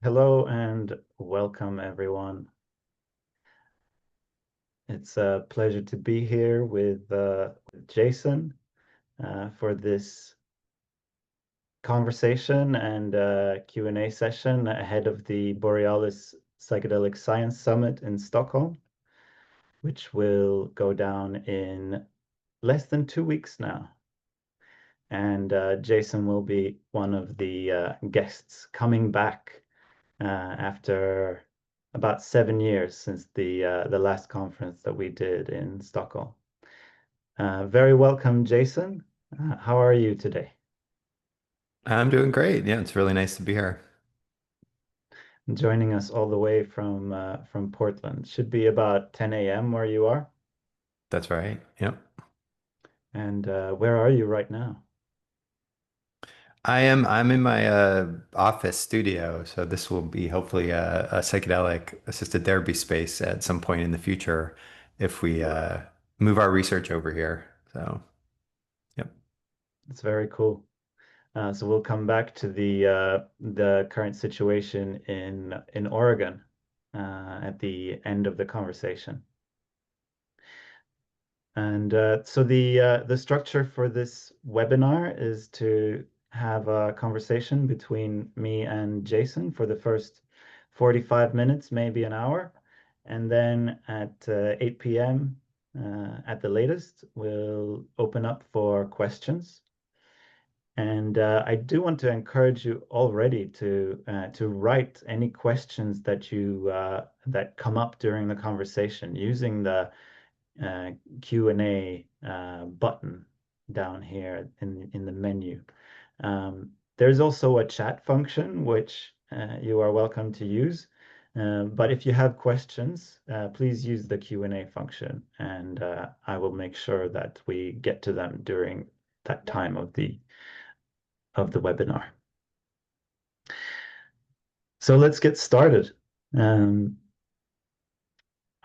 Hello and welcome, everyone. It's a pleasure to be here with Jason for this conversation and Q&A session ahead of the Borealis Psychedelic Science Summit in Stockholm, which will go down in less than 2 weeks now. And Jason will be one of the guests coming back after about 7 years since the last conference that we did in Stockholm. Very welcome, Jason. How are you today? I'm doing great. Yeah, it's really nice to be here. Joining us all the way from Portland. Should be about 10 a.m. where you are. That's right. Yep. And where are you right now? I'm in my office studio, so this will be hopefully a psychedelic assisted therapy space at some point in the future if we move our research over here. So, yep. It's very cool. So we'll come back to the current situation in Oregon at the end of the conversation. And so the structure for this webinar is to have a conversation between me and Jason for the first 45 minutes, maybe an hour. And then at 8 p.m. At the latest, we'll open up for questions. And I do want to encourage you already to write any questions that come up during the conversation using the Q&A button down here in the menu. There's also a chat function which you are welcome to use. But if you have questions, please use the Q&A function, and I will make sure that we get to them during that time of the webinar. So let's get started. Um,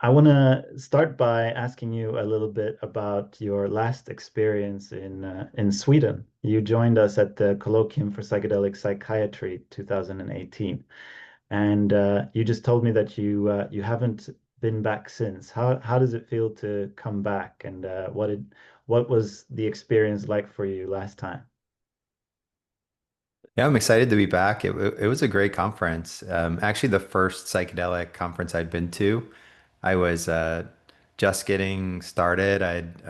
I want to start by asking you a little bit about your last experience in Sweden. You joined us at the Colloquium for Psychedelic Psychiatry 2018, and you just told me that you haven't been back since. How does it feel to come back, and what was the experience like for you last time? Yeah, I'm excited to be back. It was a great conference. Actually, the first psychedelic conference I'd been to. I was just getting started. I'd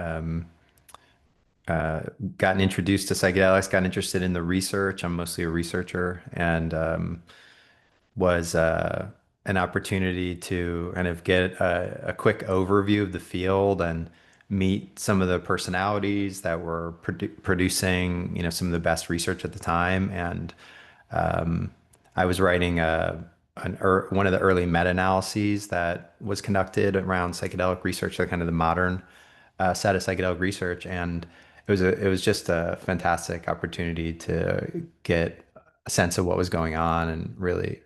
gotten introduced to psychedelics, got interested in the research. I'm mostly a researcher, and was an opportunity to kind of get a quick overview of the field and meet some of the personalities that were producing, some of the best research at the time. And I was writing one of the early meta-analyses that was conducted around psychedelic research, so kind of the modern set of psychedelic research, and it was just a fantastic opportunity to get a sense of what was going on, and really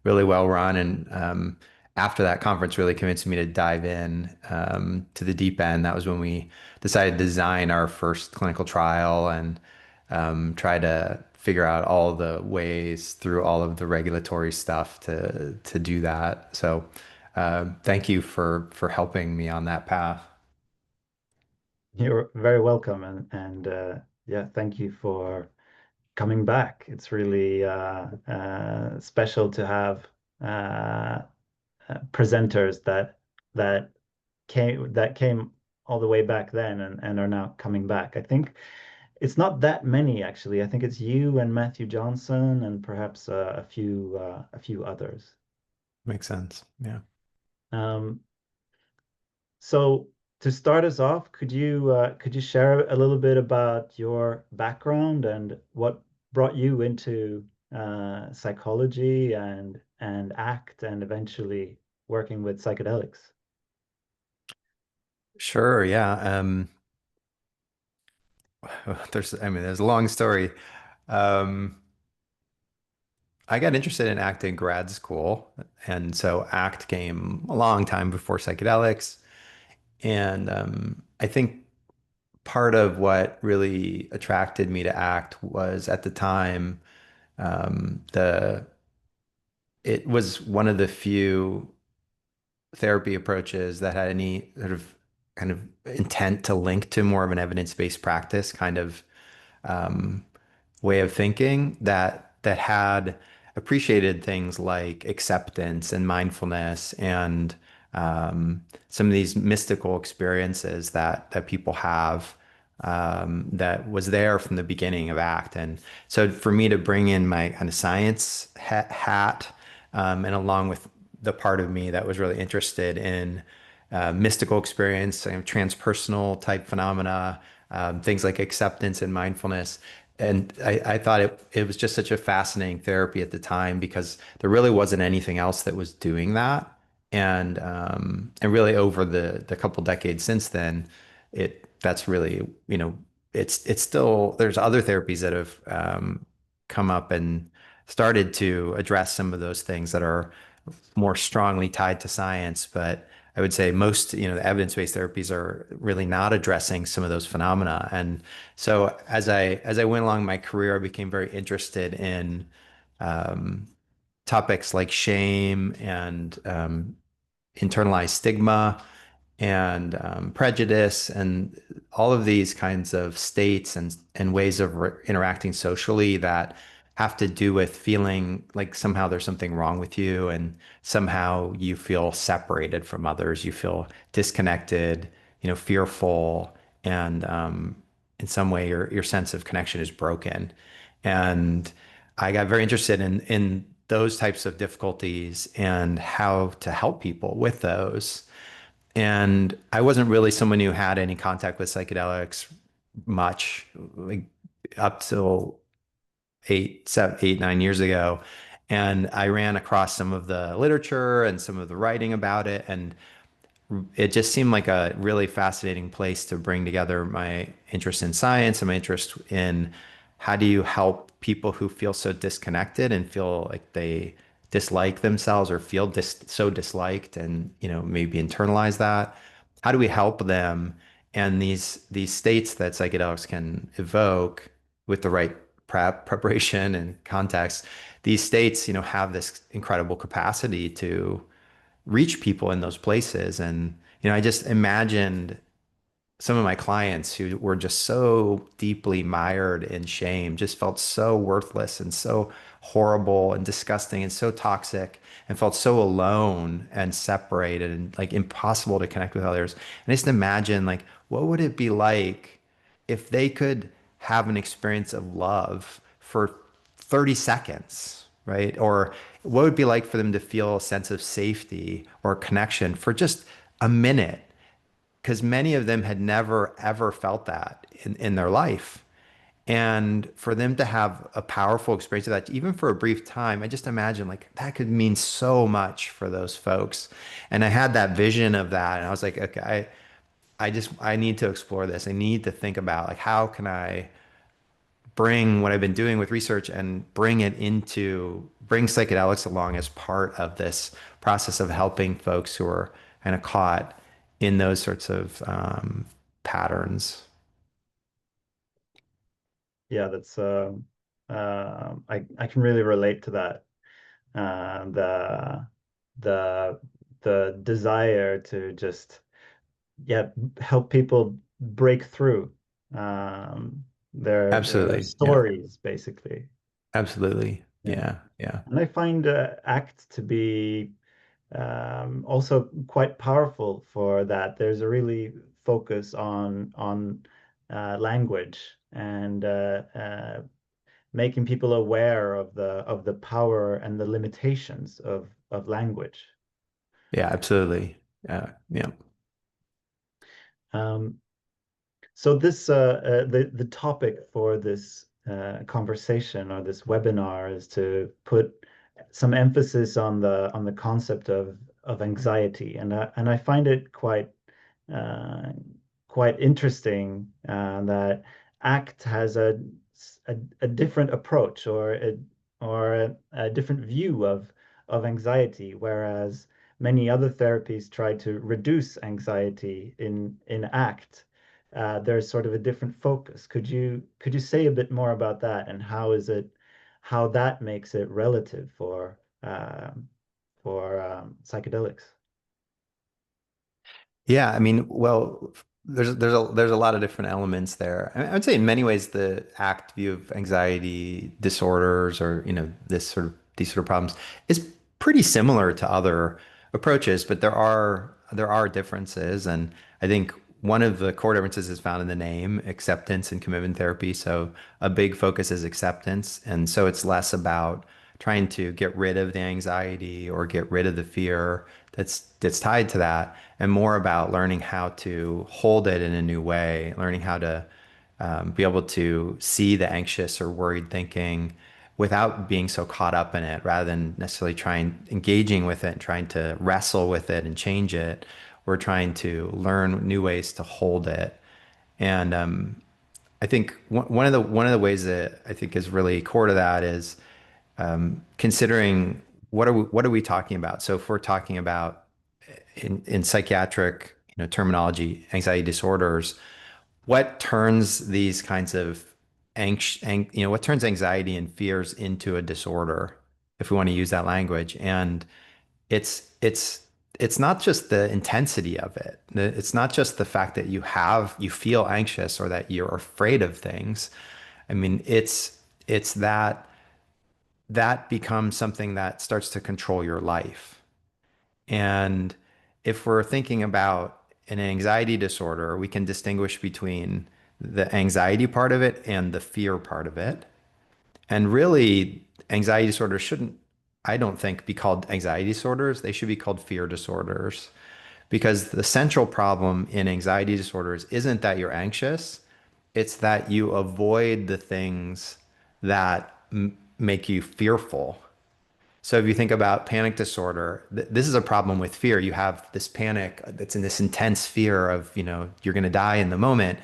well run. And after that conference, really convinced me to dive in to the deep end. That was when we decided to design our first clinical trial and try to figure out all the ways through all of the regulatory stuff to do that. So thank you for helping me on that path. You're very welcome, and yeah, thank you for coming back. It's really special to have presenters that came all the way back then and are now coming back. I think it's not that many actually. I think it's you and Matthew Johnson and perhaps a few others. Makes sense. Yeah. Um, so to start us off, could you share a little bit about your background and what brought you into psychology and ACT and eventually working with psychedelics? Sure. Yeah. There's a long story. Um, I got interested in ACT in grad school, and so ACT came a long time before psychedelics. And I think part of what really attracted me to ACT was at the time the it was one of the few therapy approaches that had any sort of kind of intent to link to more of an evidence-based practice kind of um, way of thinking that had appreciated things like acceptance and mindfulness and some of these mystical experiences that people have that was there from the beginning of ACT. And so for me to bring in my kind of science hat and along with the part of me that was really interested in mystical experience, transpersonal type phenomena, things like acceptance and mindfulness. And I thought it was just such a fascinating therapy at the time because there really wasn't anything else that was doing that. And really over the couple decades since then, that's really, it's still there's other therapies that have come up and started to address some of those things that are more strongly tied to science. But I would say most, the evidence-based therapies are really not addressing some of those phenomena. And so as I went along my career, I became very interested in um, topics like shame and internalized stigma and prejudice and all of these kinds of states and ways of interacting socially that have to do with feeling like somehow there's something wrong with you and somehow you feel separated from others, you feel disconnected, fearful, and in some way your sense of connection is broken. And I got very interested in those types of difficulties and how to help people with those. And I wasn't really someone who had any contact with psychedelics much, like up till 9 years ago. And I ran across some of the literature and some of the writing about it. And it just seemed like a really fascinating place to bring together my interest in science and my interest in how do you help people who feel so disconnected and feel like they dislike themselves or feel so disliked and maybe internalize that. How do we help them? And these states that psychedelics can evoke with the right preparation and context, these states have this incredible capacity to reach people in those places. And, I just imagined some of my clients who were just so deeply mired in shame, just felt so worthless and so horrible and disgusting and so toxic and felt so alone and separated and like impossible to connect with others. And I just imagine like, what would it be like if they could have an experience of love for 30 seconds, right? Or what would it be like for them to feel a sense of safety or connection for just a minute? Because many of them had never, ever felt that in their life. And for them to have a powerful experience of that, even for a brief time, I just imagine like that could mean so much for those folks. And I had that vision of that. And I was like, okay, I need to explore this. I need to think about like, how can I bring what I've been doing with research and bring psychedelics along as part of this process of helping folks who are kind of caught in those sorts of patterns. Yeah, that's I can really relate to that. The the the desire to just yeah help people break through their Absolutely. Yeah. stories basically. Absolutely. Yeah, Yeah. Yeah. and I find ACT to be also quite powerful for that. There's a really focus on language and making people aware of the power and the limitations of language. Yeah. Absolutely. Yeah. Um, so this the topic for this conversation or this webinar is to put some emphasis on the concept of anxiety, and I find it uh, quite interesting that ACT has a different approach or a different view of anxiety, whereas many other therapies try to reduce anxiety in ACT. There's sort of a different focus. Could you say a bit more about that and how that makes it relative for um, for psychedelics? Yeah, I mean, well, there's a lot of different elements there. I would say in many ways the ACT view of anxiety disorders or this sort of these sort of problems is pretty similar to other approaches, but there are differences, and I think one of the core differences is found in the name, acceptance and commitment therapy. So a big focus is acceptance, and so it's less about trying to get rid of the anxiety or get rid of the fear that's tied to that, and more about learning how to hold it in a new way, learning how to be able to see the anxious or worried thinking without being so caught up in it, rather than necessarily trying engaging with it and trying to wrestle with it and change it. We're trying to learn new ways to hold it. And I think one of the ways that I think is really core to that is considering what are we talking about? So if we're talking about in psychiatric, terminology, anxiety disorders, what turns these kinds of what turns anxiety and fears into a disorder, if we want to use that language? And it's it's not just the intensity of it. It's not just the fact that you feel anxious or that you're afraid of things. I mean, it's that becomes something that starts to control your life. And if we're thinking about an anxiety disorder, we can distinguish between the anxiety part of it and the fear part of it. And really, anxiety disorders shouldn't, I don't think, be called anxiety disorders. They should be called fear disorders. Because the central problem in anxiety disorders isn't that you're anxious, it's that you avoid the things that make you fearful. So if you think about panic disorder, this is a problem with fear. You have this panic that's in this intense fear of, you're going to die in the moment.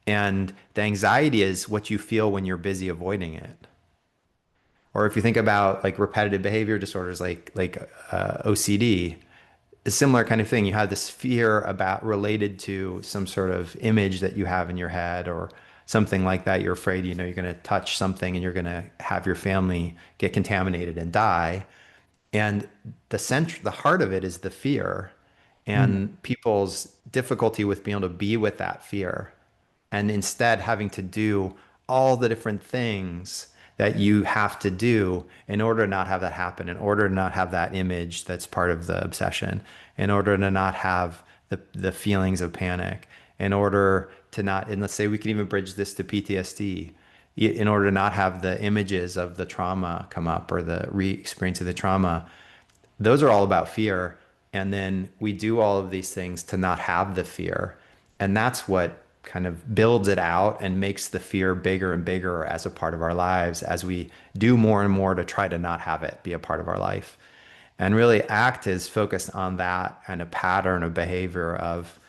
And the anxiety is what you feel when you're busy avoiding it. Or if you think about like repetitive behavior disorders like OCD, a similar kind of thing. You have this fear about related to some sort of image that you have in your head or something like that. You're afraid, you're going to touch something and you're going to have your family get contaminated and die. And the heart of it is the fear Mm, and people's difficulty with being able to be with that fear and instead having to do all the different things that you have to do in order to not have that happen, in order to not have that image that's part of the obsession, in order to not have the feelings of panic, in order to not, and let's say we can even bridge this to PTSD, in order to not have the images of the trauma come up or the re-experience of the trauma. Those are all about fear. And then we do all of these things to not have the fear. And that's what kind of builds it out and makes the fear bigger and bigger as a part of our lives as we do more and more to try to not have it be a part of our life. And really, ACT is focused on that kind of pattern of behavior of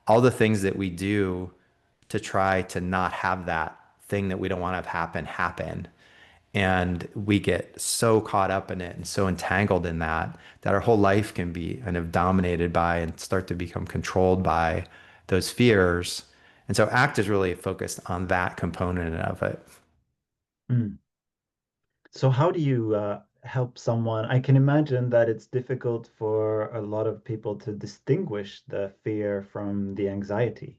all the things that we do to try to not have that thing that we don't want to have happen. And we get so caught up in it and so entangled in that our whole life can be kind of dominated by and start to become controlled by those fears. And so ACT is really focused on that component of it. mm. So how do you help someone? I can imagine that it's difficult for a lot of people to distinguish the fear from the anxiety.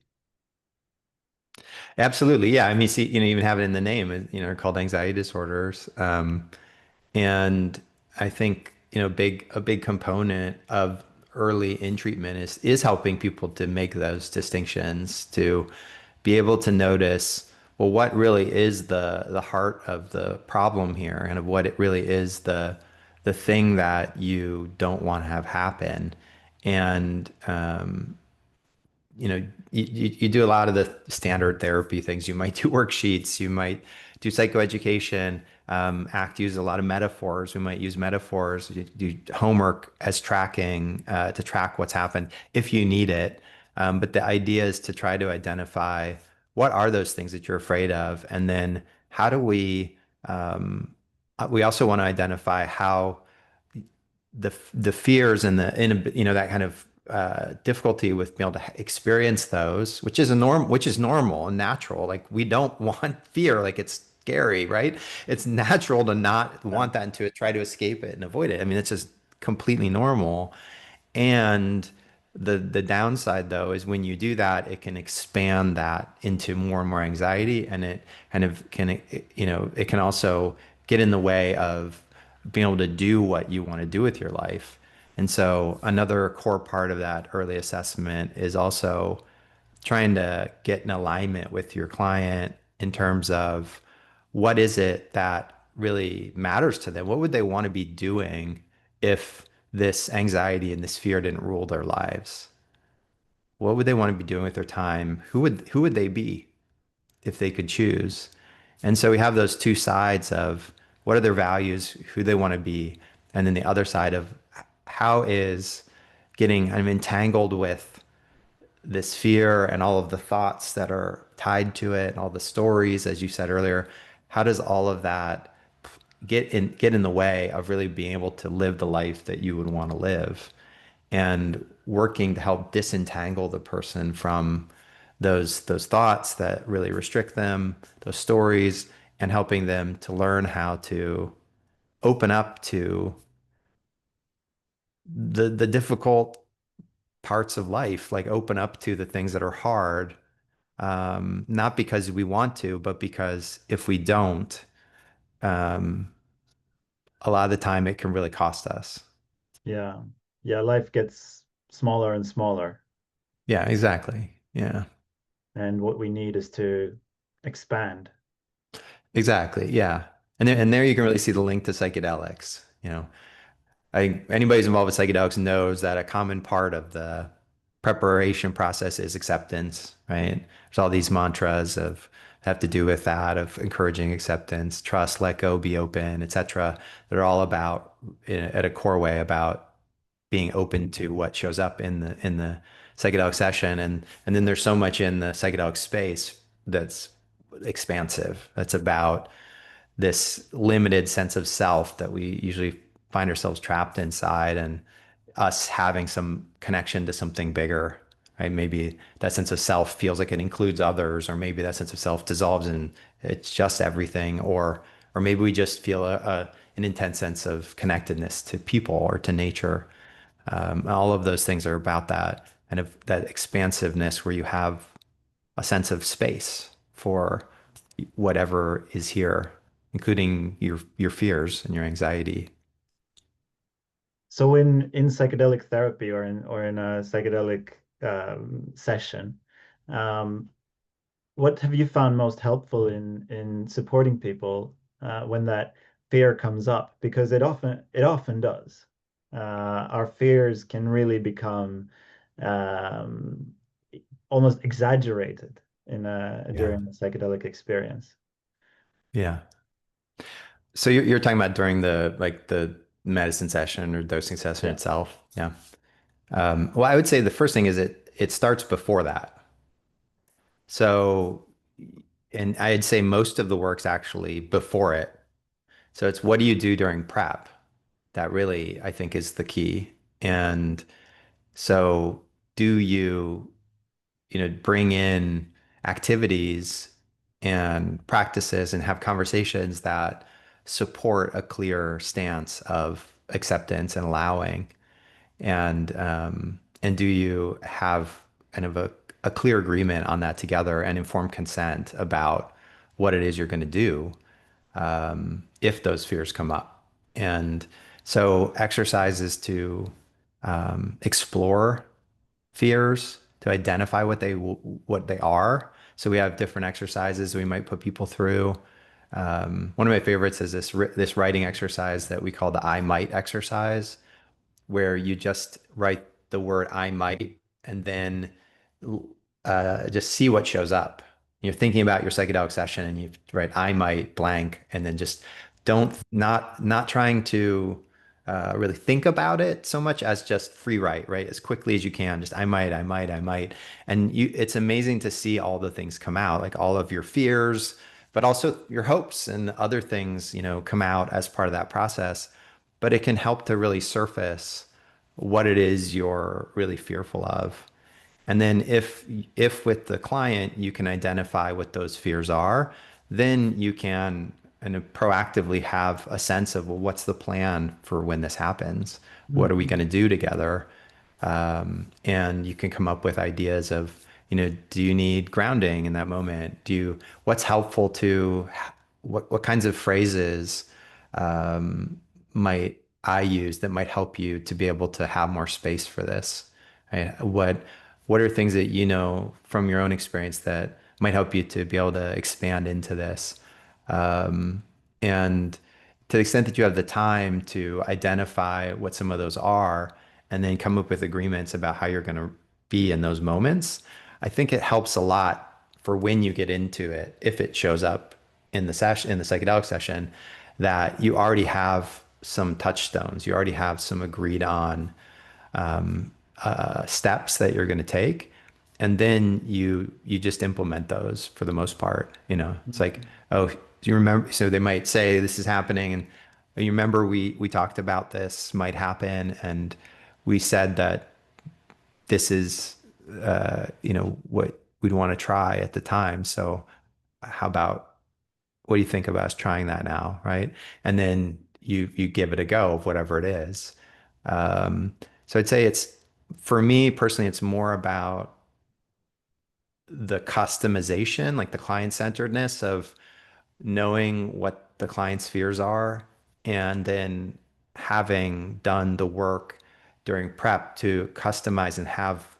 Absolutely. Yeah. I mean, see, even have it in the name, called anxiety disorders. And I think, a big component of early in treatment is helping people to make those distinctions, to be able to notice, well, what really is the heart of the problem here, and of what it really is the thing that you don't want to have happen. And you do a lot of the standard therapy things. You might do worksheets, you might do psychoeducation. ACT uses a lot of metaphors. We might use metaphors, you do homework as tracking to track what's happened if you need it. But the idea is to try to identify what are those things that you're afraid of, and then how do we also want to identify how the fears and that kind of difficulty with being able to experience those, which is normal and natural. Like we don't want fear, like it's scary, right? It's natural to not want that and to try to escape it and avoid it. I mean, it's just completely normal. And the downside though is when you do that, it can expand that into more and more anxiety, and it kind of can, it can also get in the way of being able to do what you want to do with your life. And so another core part of that early assessment is also trying to get in alignment with your client in terms of what is it that really matters to them? What would they want to be doing if this anxiety and this fear didn't rule their lives? What would they want to be doing with their time? Who would they be if they could choose? And so we have those two sides of what are their values, who they want to be, and then the other side of how is getting I'm entangled with this fear and all of the thoughts that are tied to it and all the stories, as you said earlier, how does all of that get in the way of really being able to live the life that you would want to live? And working to help disentangle the person from those thoughts that really restrict them, those stories, and helping them to learn how to open up to the difficult parts of life, like open up to the things that are hard, not because we want to, but because if we don't, um, a lot of the time it can really cost us. Yeah. Yeah, life gets smaller and smaller, Yeah, exactly. Yeah, and what we need is to expand. exactly. Yeah. And there you can really see the link to psychedelics. I think anybody who's involved with psychedelics knows that a common part of the preparation process is acceptance, right? There's all these mantras of have to do with that of encouraging acceptance, trust, let go, be open, etc. That are all about at a core way about being open to what shows up in the psychedelic session. And then there's so much in the psychedelic space that's expansive. That's about this limited sense of self that we usually find ourselves trapped inside, and us having some connection to something bigger, right? Maybe that sense of self feels like it includes others, or maybe that sense of self dissolves and it's just everything, or maybe we just feel an intense sense of connectedness to people or to nature. All of those things are about that and of that expansiveness where you have a sense of space for whatever is here, including your fears and your anxiety. So in psychedelic therapy or in a psychedelic session, um, what have you found most helpful in supporting people when that fear comes up? Because it often does. Our fears can really become um, almost exaggerated Yeah. during a psychedelic experience. Yeah. So you're talking about during the medicine session or dosing session Yeah. itself. Yeah. Well, I would say the first thing is it starts before that. So, and I'd say most of the work's actually before it. So it's what do you do during prep? That really, I think, is the key. And so do you bring in activities and practices and have conversations that support a clear stance of acceptance and allowing? And do you have kind of a clear agreement on that together and informed consent about what it is you're going to do if those fears come up? And so exercises to explore fears, to identify what they are. So we have different exercises we might put people through. One of my favorites is this writing exercise that we call the I might exercise, where you just write the word I might and then just see what shows up. You're thinking about your psychedelic session and you write I might blank and then just don't not trying to really think about it so much as just free write, right? As quickly as you can, just I might, I might, I might. And it's amazing to see all the things come out, like all of your fears, but also your hopes and other things, come out as part of that process. But it can help to really surface what it is you're really fearful of. And then if with the client you can identify what those fears are, then you can kind of proactively have a sense of, well, what's the plan for when this happens? What are we Mhm. going to do together? And you can come up with ideas of, do you need grounding in that moment? What's helpful to, what kinds of phrases might I use that might help you to be able to have more space for this? Right? What are things that you know from your own experience that might help you to be able to expand into this? And to the extent that you have the time to identify what some of those are and then come up with agreements about how you're going to be in those moments, I think it helps a lot for when you get into it, if it shows up in the session, in the psychedelic session, that you already have some touchstones, you already have some agreed on steps that you're going to take, and then you just implement those for the most part. It's like, Mhm. oh, do you remember? So they might say this is happening, and you remember we talked about this might happen, and we said that this is what we'd want to try at the time. So how about, what do you think about us trying that now, right? And then you give it a go of whatever it is. Um, so I'd say it's, for me personally, it's more about the customization, like the client-centeredness of knowing what the client's fears are, and then having done the work during prep to customize and have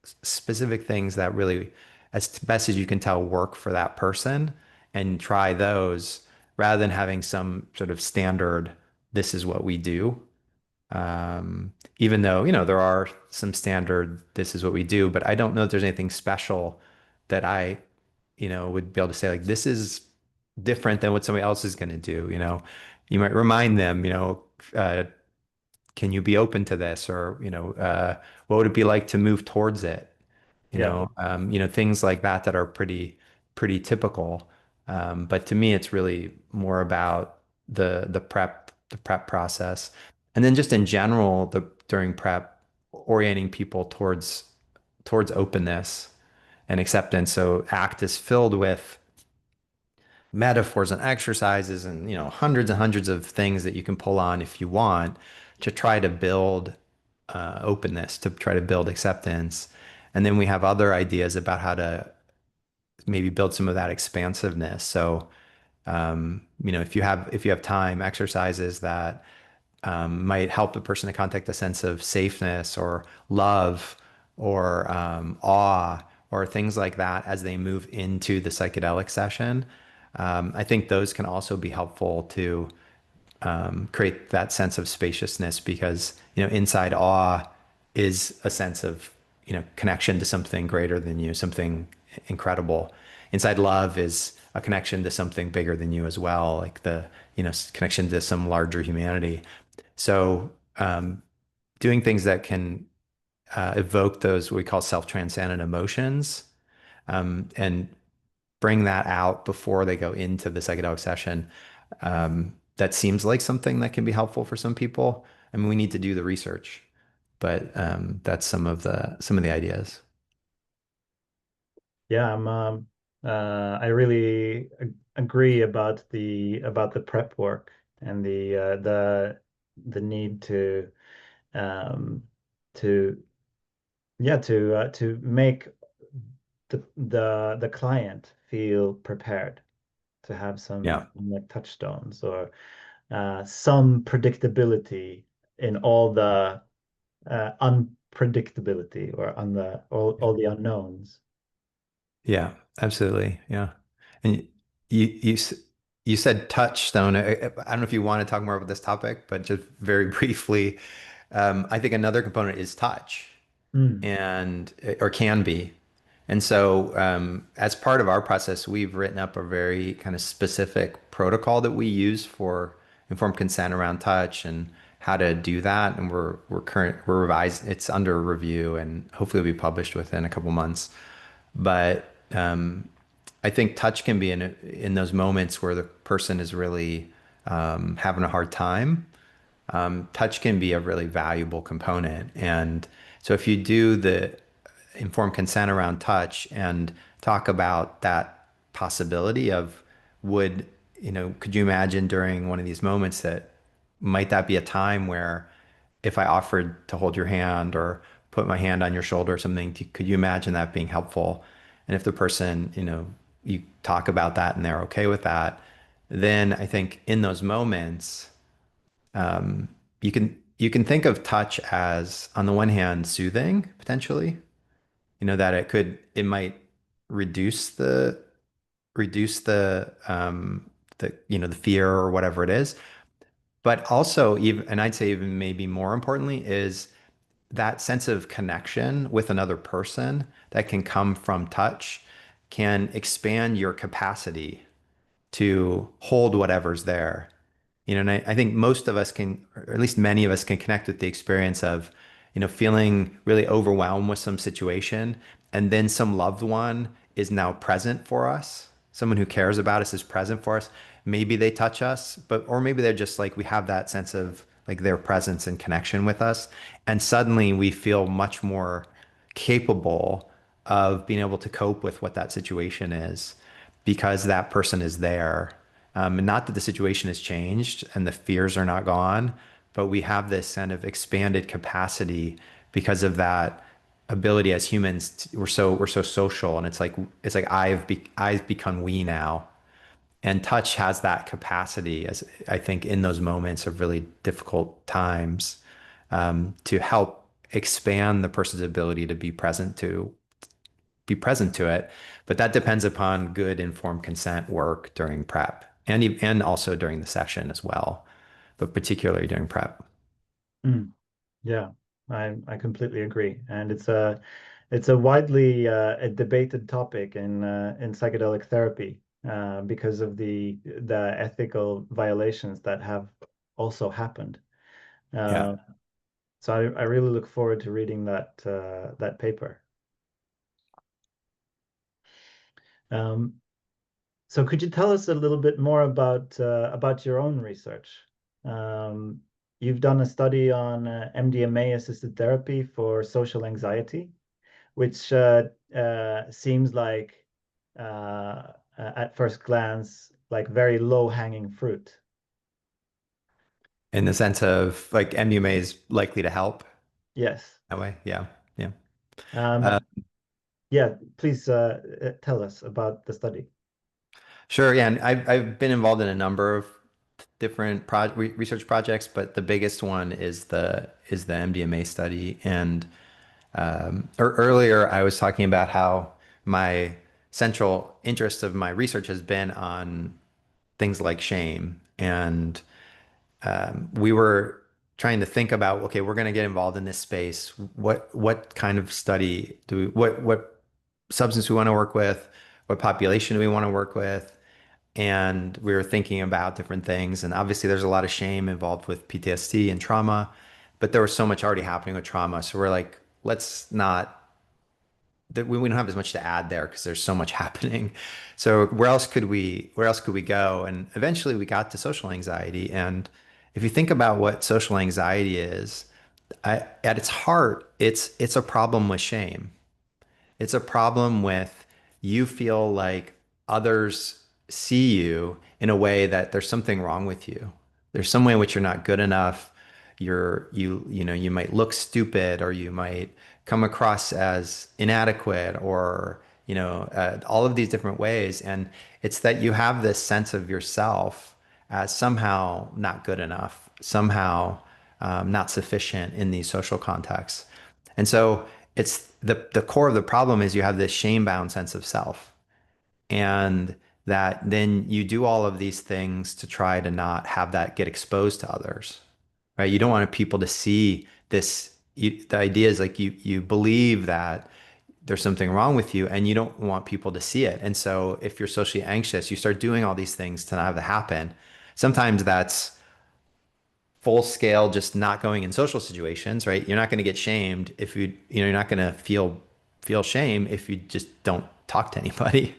specific things that really, as best as you can tell, work for that person, and try those rather than having some sort of standard, this is what we do. Even though, there are some standard, this is what we do, but I don't know if there's anything special that I, would be able to say, like, this is different than what somebody else is going to do. You might remind them, uh, can you be open to this? Or, what would it be like to move towards it? Yeah. Things like that that are pretty typical. But to me, it's really more about the prep process. And then just in general, during prep, orienting people towards openness and acceptance. So ACT is filled with metaphors and exercises and hundreds and hundreds of things that you can pull on if you want to try to build openness, to try to build acceptance. And then we have other ideas about how to maybe build some of that expansiveness. So if you have time, exercises that might help the person to contact a sense of safeness or love or awe or things like that as they move into the psychedelic session. I think those can also be helpful to create that sense of spaciousness, because inside awe is a sense of connection to something greater than you, something incredible. Inside love is a connection to something bigger than you as well, like the connection to some larger humanity. So doing things that can evoke those what we call self-transcendent emotions, and bring that out before they go into the psychedelic session. That seems like something that can be helpful for some people. I mean, we need to do the research, but that's some of the ideas. Yeah, I really agree about the prep work and the need um, to to make the client feel prepared, to have some Yeah, like touchstones or some predictability in all the unpredictability or on the all the unknowns. yeah, absolutely, yeah. And you said touchstone. I don't know if you want to talk more about this topic, but just very briefly, I think another component is touch. Mm. And or can be. And so, as part of our process, we've written up a very kind of specific protocol that we use for informed consent around touch and how to do that. And we're revised. It's under review and hopefully will be published within a couple months. But I think touch can be in those moments where the person is really having a hard time. Touch can be a really valuable component. And so if you do the informed consent around touch and talk about that possibility of would, could you imagine during one of these moments that might that be a time where if I offered to hold your hand or put my hand on your shoulder or something, could you imagine that being helpful? And if the person, you talk about that and they're okay with that, then I think in those moments, you can think of touch as on the one hand soothing potentially, that it might reduce the fear or whatever it is. But also even, and I'd say even maybe more importantly, is that sense of connection with another person that can come from touch can expand your capacity to hold whatever's there. And I think most of us can, or at least many of us can connect with the experience of, feeling really overwhelmed with some situation, and then some loved one is now present for us. Someone who cares about us is present for us. Maybe they touch us, or maybe they're just like, we have that sense of like their presence and connection with us. And suddenly we feel much more capable of being able to cope with what that situation is because that person is there. And not that the situation has changed and the fears are not gone, but we have this kind of expanded capacity because of that ability as humans. We're so social, and it's like I've become we now, and touch has that capacity, as I think in those moments of really difficult times, to help expand the person's ability to be present to it. But that depends upon good informed consent work during prep and also during the session as well, but particularly during prep. Mm, yeah, I completely agree, and it's a widely a debated topic in psychedelic therapy because of the ethical violations that have also happened. Yeah. Uh, so I really look forward to reading that paper. Um, So could you tell us a little bit more about your own research? Um, you've done a study on MDMA-assisted therapy for social anxiety, which seems like at first glance like very low-hanging fruit. In the sense of like MDMA is likely to help Yes. that way. Yeah. Yeah. Uh, Um, yeah, please tell us about the study. sure. Yeah. And I've been involved in a number of different research projects, but the biggest one is the MDMA study. And earlier I was talking about how my central interest of my research has been on things like shame. And we were trying to think about, okay, we're going to get involved in this space. What kind of study what substance we want to work with, what population do we want to work with? And we were thinking about different things. And obviously, there's a lot of shame involved with PTSD and trauma, but there was so much already happening with trauma. So we're like, let's not that we don't have as much to add there because there's so much happening. So where else could we go? And eventually we got to social anxiety. And if you think about what social anxiety is, at its heart, it's a problem with shame. It's a problem with you feel like others see you in a way that there's something wrong with you. There's some way in which you're not good enough. You might look stupid, or you might come across as inadequate, or all of these different ways. And it's that you have this sense of yourself as somehow not good enough, somehow not sufficient in these social contexts. And so it's the core of the problem is you have this shame-bound sense of self. And that then you do all of these things to try to not have that get exposed to others, right? You don't want people to see this. The idea is like you believe that there's something wrong with you and you don't want people to see it. And so if you're socially anxious, you start doing all these things to not have it happen. Sometimes that's full scale, just not going in social situations, right? You're not going to get shamed if you're not going to feel shame if you just don't talk to anybody.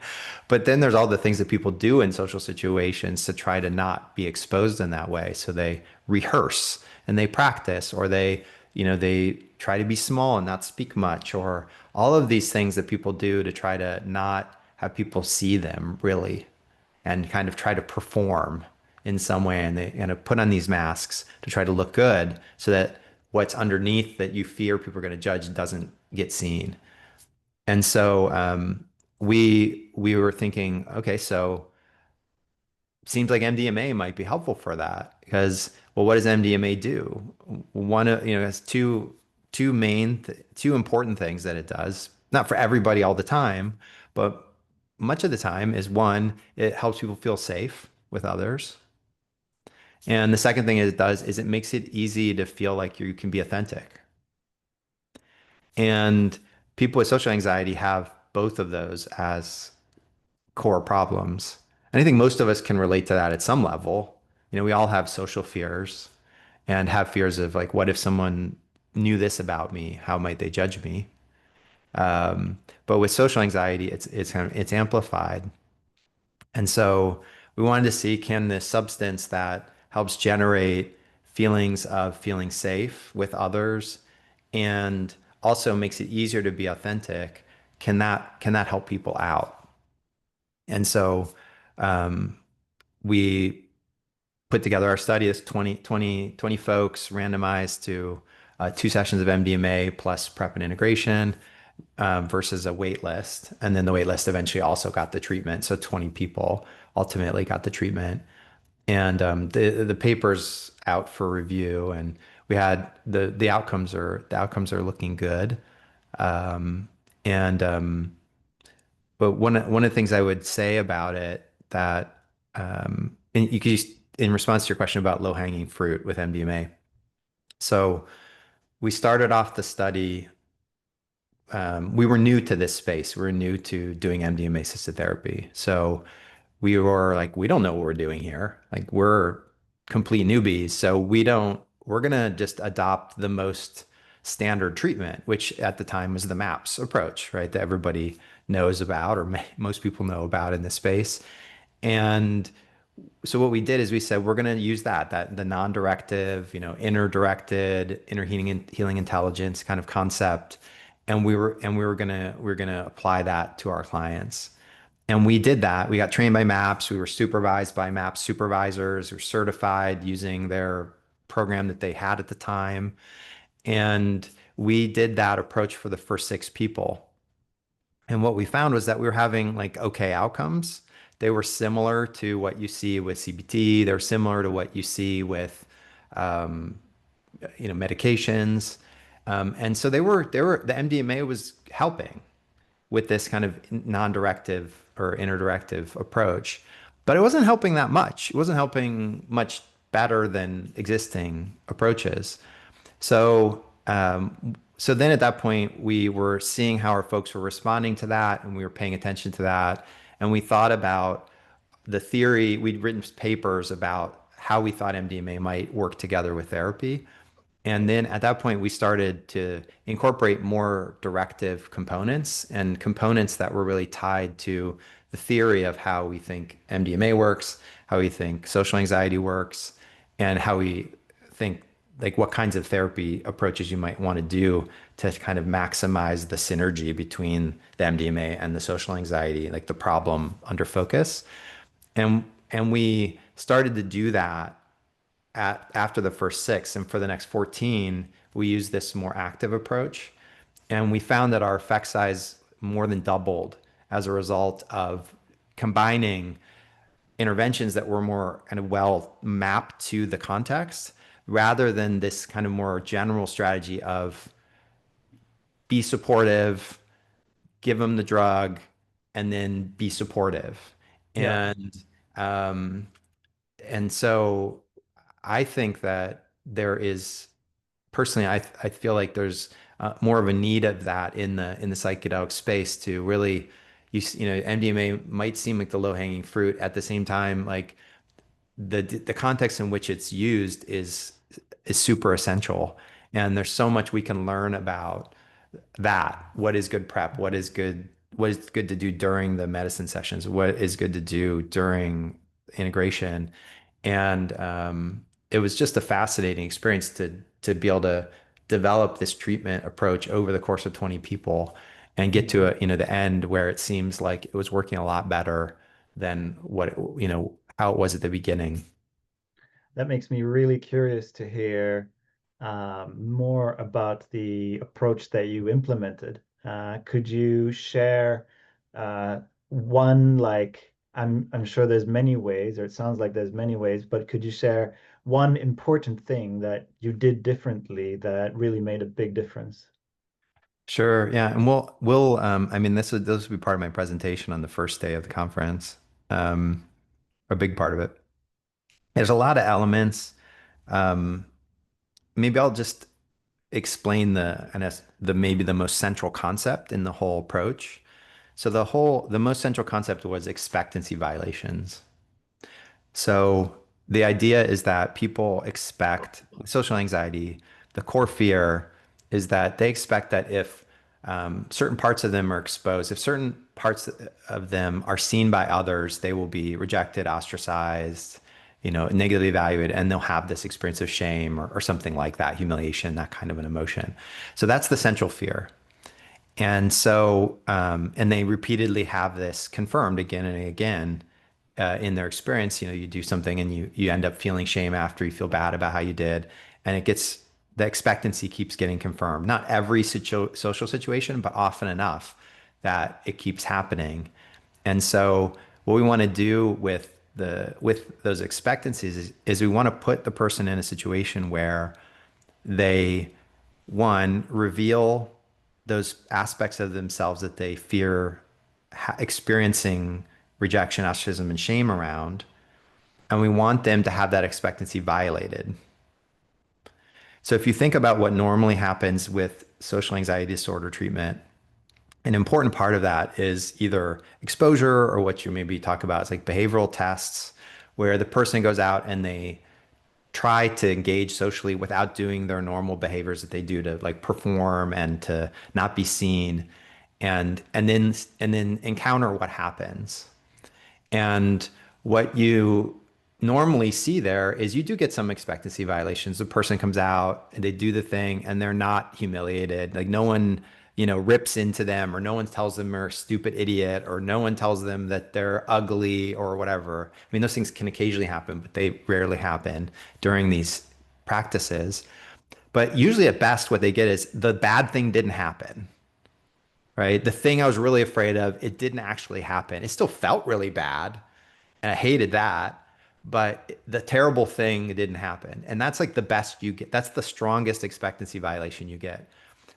But then there's all the things that people do in social situations to try to not be exposed in that way. So they rehearse and they practice, or they try to be small and not speak much, or all of these things that people do to try to not have people see them really. and kind of try to perform in some way. And they kind of put on these masks to try to look good so that what's underneath that you fear people are going to judge doesn't get seen. And so we were thinking, okay, so seems like MDMA might be helpful for that because, well, what does MDMA do? One of, it has two important things that it does. Not for everybody all the time, but much of the time is one, it helps people feel safe with others. And the second thing it does is it makes it easy to feel like you can be authentic. And people with social anxiety have both of those as core problems. And I think most of us can relate to that at some level. We all have social fears and have fears of like, what if someone knew this about me? How might they judge me? But with social anxiety, it's amplified. And so we wanted to see, can this substance that helps generate feelings of feeling safe with others and also makes it easier to be authentic, can that help people out? And so we put together our study as 20 folks randomized to 2 sessions of MDMA plus prep and integration versus a wait list. And then the wait list eventually also got the treatment. So 20 people ultimately got the treatment. And the paper's out for review, and we had the outcomes are looking good. Um, and but one of the things I would say about it that and you could just, in response to your question about low hanging fruit with MDMA. So we started off the study. We were new to this space. We were new to doing MDMA assisted therapy. So we were like, we don't know what we're doing here. Like we're complete newbies. So we're gonna just adopt the most standard treatment, which at the time was the MAPS approach, right? That everybody knows about, or most people know about in this space. And so what we did is we said we're going to use that the non-directive, inner-directed, inner healing intelligence kind of concept, and we were going to apply that to our clients. And we did that. We got trained by MAPS. We were supervised by MAPS supervisors. We were certified using their program that they had at the time. And we did that approach for the first 6 people. And what we found was that we were having like okay outcomes. They were similar to what you see with CBT. They're similar to what you see with, um, medications. And so the MDMA was helping with this kind of non-directive or interdirective approach, but it wasn't helping that much. It wasn't helping much better than existing approaches. So then at that point, we were seeing how our folks were responding to that, and we were paying attention to that. And we thought about the theory. We'd written papers about how we thought MDMA might work together with therapy. And then at that point, we started to incorporate more directive components and components that were really tied to the theory of how we think MDMA works, how we think social anxiety works, and how we think like what kinds of therapy approaches you might want to do to kind of maximize the synergy between the MDMA and the social anxiety, like the problem under focus. And we started to do that after the first 6, and for the next 14, we used this more active approach. And we found that our effect size more than doubled as a result of combining interventions that were more kind of well mapped to the context rather than this kind of more general strategy of be supportive, give them the drug, and then be supportive. Yeah. And um, and so I think that there is personally, I feel like there's more of a need of that in the psychedelic space to really, MDMA might seem like the low hanging fruit. At the same time, like the context in which it's used is super essential, and there's so much we can learn about that. What is good prep? What is good to do during the medicine sessions? What is good to do during integration? And it was just a fascinating experience to be able to develop this treatment approach over the course of 20 people and get to the end where it seems like it was working a lot better than how it was at the beginning. That makes me really curious to hear more about the approach that you implemented. Could you share uh, one, like, I'm sure there's many ways, or it sounds like there's many ways, but could you share one important thing that you did differently that really made a big difference? Sure, yeah, and we'll I mean this will be part of my presentation on the first day of the conference. Um, a big part of it. There's a lot of elements. Um, Maybe I'll just explain the maybe the most central concept in the whole approach. So the most central concept was expectancy violations. So the idea is that people expect with social anxiety, the core fear is that they expect that if certain parts of them are exposed, if certain parts of them are seen by others, they will be rejected, ostracized, negatively evaluated, and they'll have this experience of shame or something like that, humiliation, that kind of an emotion. So that's the central fear. And they repeatedly have this confirmed again and again in their experience. You do something and you end up feeling shame after, you feel bad about how you did, and the expectancy keeps getting confirmed. Not every social situation, but often enough that it keeps happening. And so, what we want to do with those expectancies is we want to put the person in a situation where they, one, reveal those aspects of themselves that they fear experiencing rejection, ostracism, and shame around. And we want them to have that expectancy violated. So if you think about what normally happens with social anxiety disorder treatment, an important part of that is either exposure or what you maybe talk about is like behavioral tests, where the person goes out and they try to engage socially without doing their normal behaviors that they do to like perform and to not be seen, and then encounter what happens. And what you normally see there is you do get some expectancy violations. The person comes out and they do the thing and they're not humiliated. Like no one, rips into them, or no one tells them they're a stupid idiot, or no one tells them that they're ugly or whatever. I mean, those things can occasionally happen, but they rarely happen during these practices. But usually at best, what they get is the bad thing didn't happen, right? The thing I was really afraid of, it didn't actually happen. It still felt really bad, and I hated that, but the terrible thing didn't happen. And that's like the best you get. That's the strongest expectancy violation you get.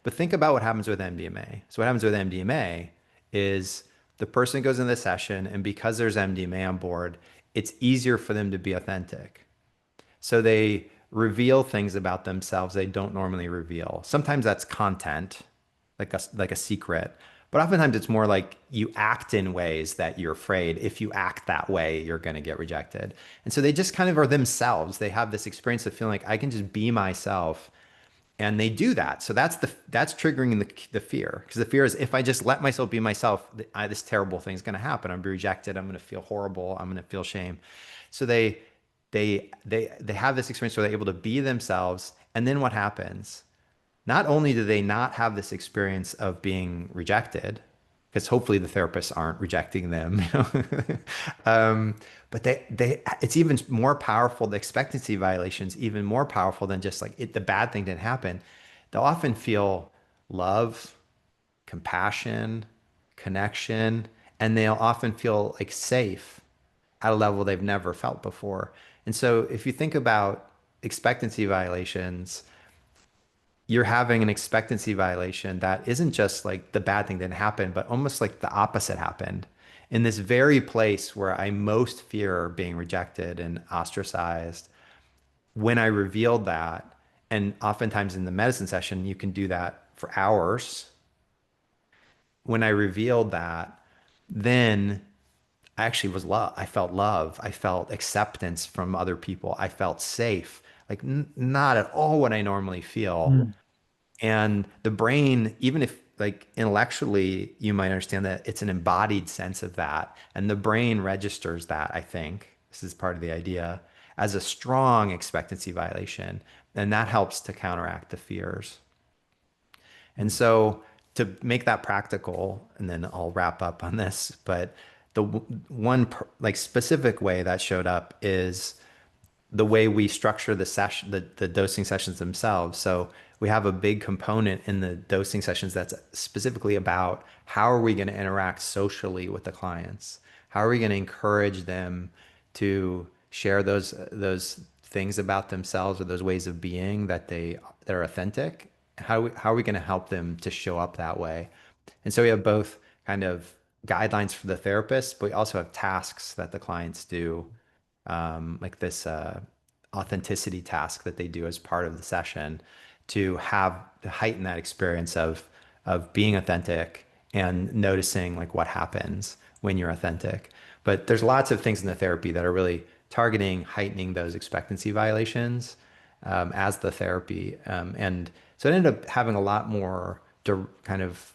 But think about what happens with MDMA. So what happens with MDMA is the person goes in the session, and because there's MDMA on board, it's easier for them to be authentic. So they reveal things about themselves they don't normally reveal. Sometimes that's content, like a secret. But oftentimes it's more like you act in ways that you're afraid if you act that way, you're going to get rejected. And so they just kind of are themselves. They have this experience of feeling like I can just be myself. And they do that. So that's triggering the fear, because the fear is if I just let myself be myself, this terrible thing is going to happen. I'm going to be rejected. I'm going to feel horrible. I'm going to feel shame. So they have this experience where they're able to be themselves. And then what happens? Not only do they not have this experience of being rejected, because hopefully the therapists aren't rejecting them, but it's even more powerful. The expectancy violations even more powerful than just like the bad thing didn't happen. They'll often feel love, compassion, connection, and they'll often feel like safe at a level they've never felt before. And so if you think about expectancy violations, you're having an expectancy violation that isn't just like the bad thing didn't happen, but almost like the opposite happened. In this very place where I most fear being rejected and ostracized, when I revealed that, and oftentimes in the medicine session, you can do that for hours. When I revealed that, then I actually was love. I felt love. I felt acceptance from other people. I felt safe, like not at all what I normally feel. Mm. And the brain, even if like intellectually you might understand that it's an embodied sense of that, and the brain registers that, I think, this is part of the idea, as a strong expectancy violation. And that helps to counteract the fears. And Mm. so to make that practical, and then I'll wrap up on this, but one like specific way that showed up is the way we structure the session, the dosing sessions themselves. So we have a big component in the dosing sessions that's specifically about how are we going to interact socially with the clients? How are we going to encourage them to share those things about themselves or those ways of being that are authentic? How are we going to help them to show up that way? And so we have both kind of guidelines for the therapist, but we also have tasks that the clients do, like this authenticity task that they do as part of the session to heighten that experience of being authentic and noticing like what happens when you're authentic. But there's lots of things in the therapy that are really targeting heightening those expectancy violations as the therapy. And so it ended up having a lot more kind of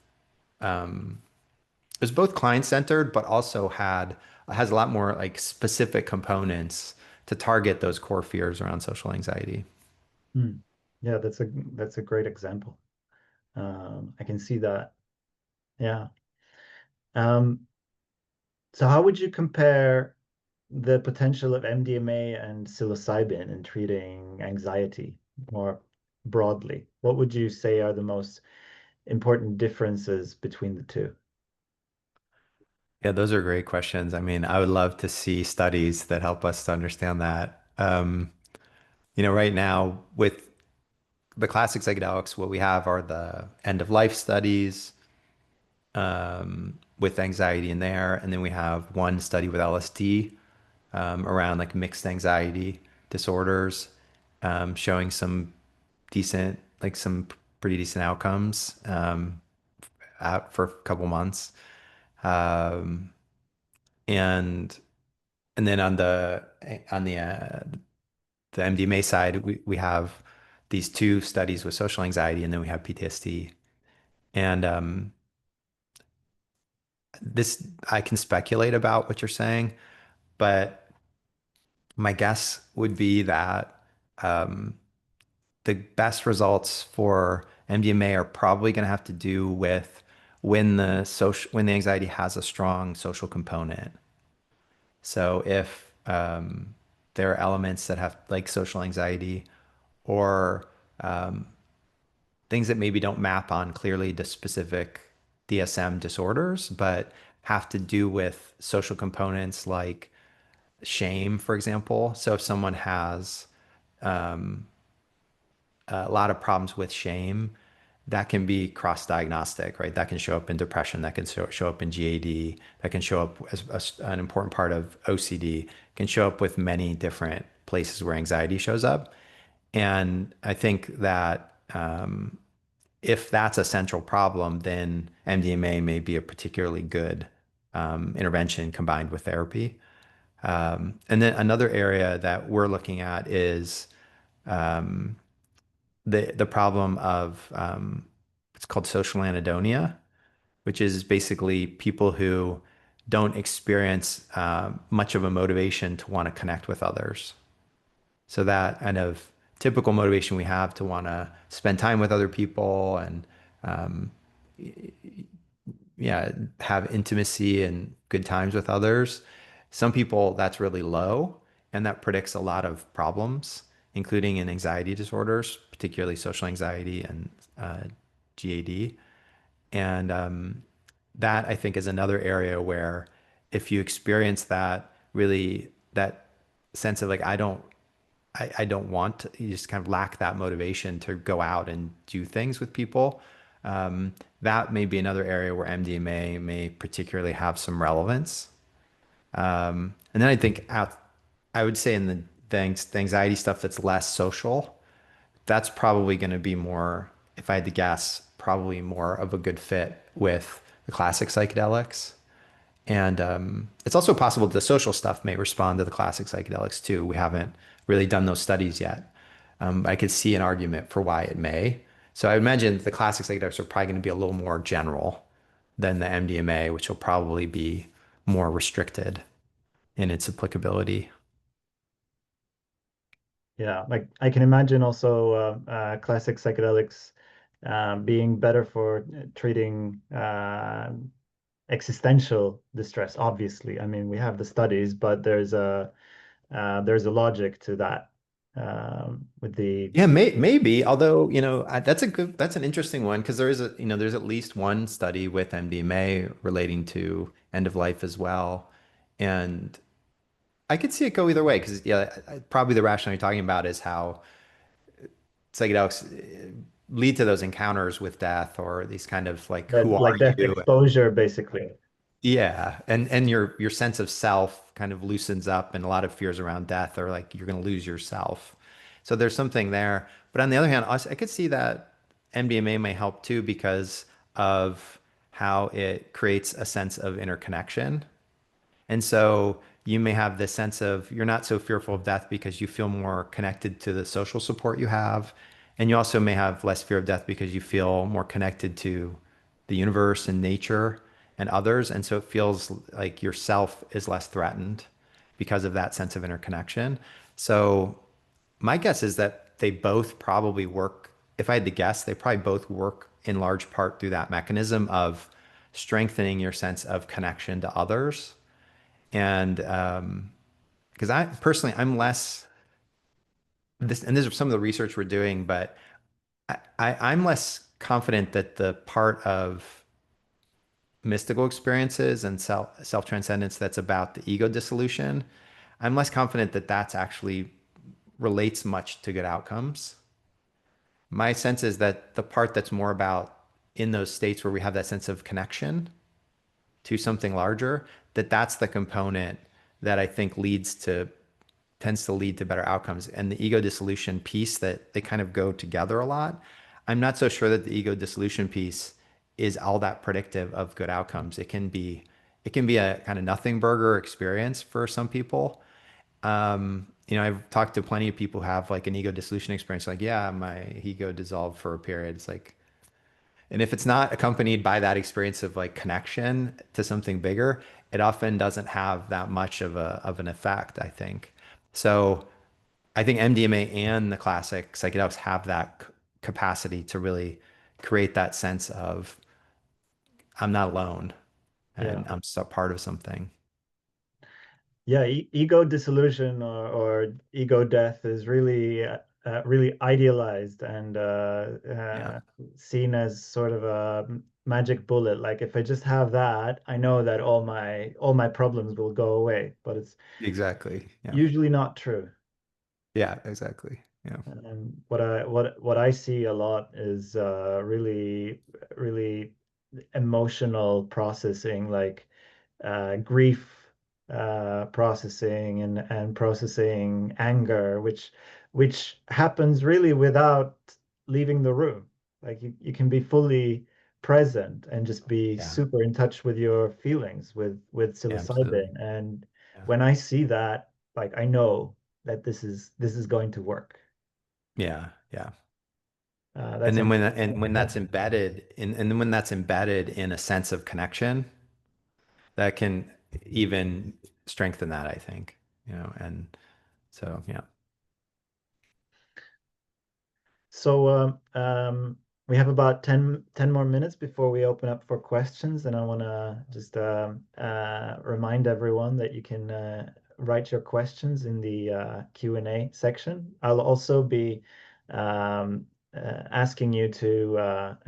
it was both client centered, but also has a lot more like specific components to target those core fears around social anxiety. Hmm. Yeah, that's a great example. I can see that. Yeah. Um, so how would you compare the potential of MDMA and psilocybin in treating anxiety more broadly? What would you say are the most important differences between the two? Yeah, those are great questions. I mean, I would love to see studies that help us to understand that. Right now with the classic psychedelics, what we have are the end of life studies with anxiety in there, and then we have one study with LSD around like mixed anxiety disorders, showing some pretty decent outcomes out for a couple months. Um, and and then on the MDMA side, we have these two studies with social anxiety, and then we have PTSD. And this I can speculate about what you're saying, but my guess would be that um, the best results for MDMA are probably going to have to do with when the anxiety has a strong social component. So if there are elements that have like social anxiety or things that maybe don't map on clearly to specific DSM disorders, but have to do with social components like shame, for example. So if someone has a lot of problems with shame, that can be cross-diagnostic, right? That can show up in depression, that can show up in GAD, that can show up as an important part of OCD, can show up with many different places where anxiety shows up. And I think that if that's a central problem, then MDMA may be a particularly good intervention combined with therapy. And then another area that we're looking at is the problem of it's called social anhedonia, which is basically people who don't experience much of a motivation to want to connect with others. So that kind of typical motivation we have to want to spend time with other people and yeah, have intimacy and good times with others. Some people that's really low, and that predicts a lot of problems, including in anxiety disorders, particularly social anxiety and GAD. And that I think is another area where if you experience that sense of like, I don't want to, you just kind of lack that motivation to go out and do things with people. That may be another area where MDMA may particularly have some relevance. And then I would say in the anxiety stuff that's less social, that's probably going to be more, if I had to guess, probably more of a good fit with the classic psychedelics. And it's also possible that the social stuff may respond to the classic psychedelics too. We haven't really done those studies yet. I could see an argument for why it may. So I imagine the classic psychedelics are probably going to be a little more general than the MDMA, which will probably be more restricted in its applicability. Yeah, like I can imagine also classic psychedelics being better for treating existential distress, obviously. I mean, we have the studies, but there's a logic to that with the Yeah, maybe. Although, that's an interesting one because there's at least one study with MDMA relating to end of life as well. And I could see it go either way because, yeah, probably the rationale you're talking about is how psychedelics lead to those encounters with death or these kind of like, who are like death you? exposure, basically. Yeah, and your sense of self kind of loosens up, and a lot of fears around death are like you're going to lose yourself. So there's something there. But on the other hand, I could see that MDMA may help too because of how it creates a sense of interconnection. And so you may have this sense of you're not so fearful of death because you feel more connected to the social support you have. And you also may have less fear of death because you feel more connected to the universe and nature and others. And so it feels like yourself is less threatened because of that sense of interconnection. So my guess is that they both probably work. If I had to guess, they probably both work in large part through that mechanism of strengthening your sense of connection to others and because I personally, and this is some of the research we're doing, but I'm less confident that the part of mystical experiences and self transcendence that's about the ego dissolution, I'm less confident that that's actually relates much to good outcomes. My sense is that the part that's more about in those states where we have that sense of connection to something larger, that's the component that I think tends to lead to better outcomes. And the ego dissolution piece that they kind of go together a lot. I'm not so sure that the ego dissolution piece is all that predictive of good outcomes. It can be a kind of nothing burger experience for some people. I've talked to plenty of people who have like an ego dissolution experience, like, yeah, my ego dissolved for a period. It's like, and if it's not accompanied by that experience of like connection to something bigger, it often doesn't have that much of an effect, I think. So I think MDMA and the classic psychedelics have that capacity to really create that sense of I'm not alone Yeah. and I'm part of something. Yeah, ego dissolution or ego death is really idealized and Yeah, seen as sort of a magic bullet. Like if I just have that, I know that all my problems will go away. But it's exactly. Yeah. usually not true. Yeah, exactly. Yeah. And what I see a lot is really emotional processing, like grief processing and processing anger, which happens really without leaving the room. Like you can be fully present and just be Yeah. super in touch with your feelings with Yeah, absolutely. psilocybin. And Yeah. when I see that, like I know that this is going to work. Yeah. Yeah. That's And when that's embedded and then when that's embedded in a sense of connection, that can even strengthen that, I think, and so yeah. So we have about 10 more minutes before we open up for questions, and I want to just remind everyone that you can write your questions in the Q&A section. I'll also be asking you to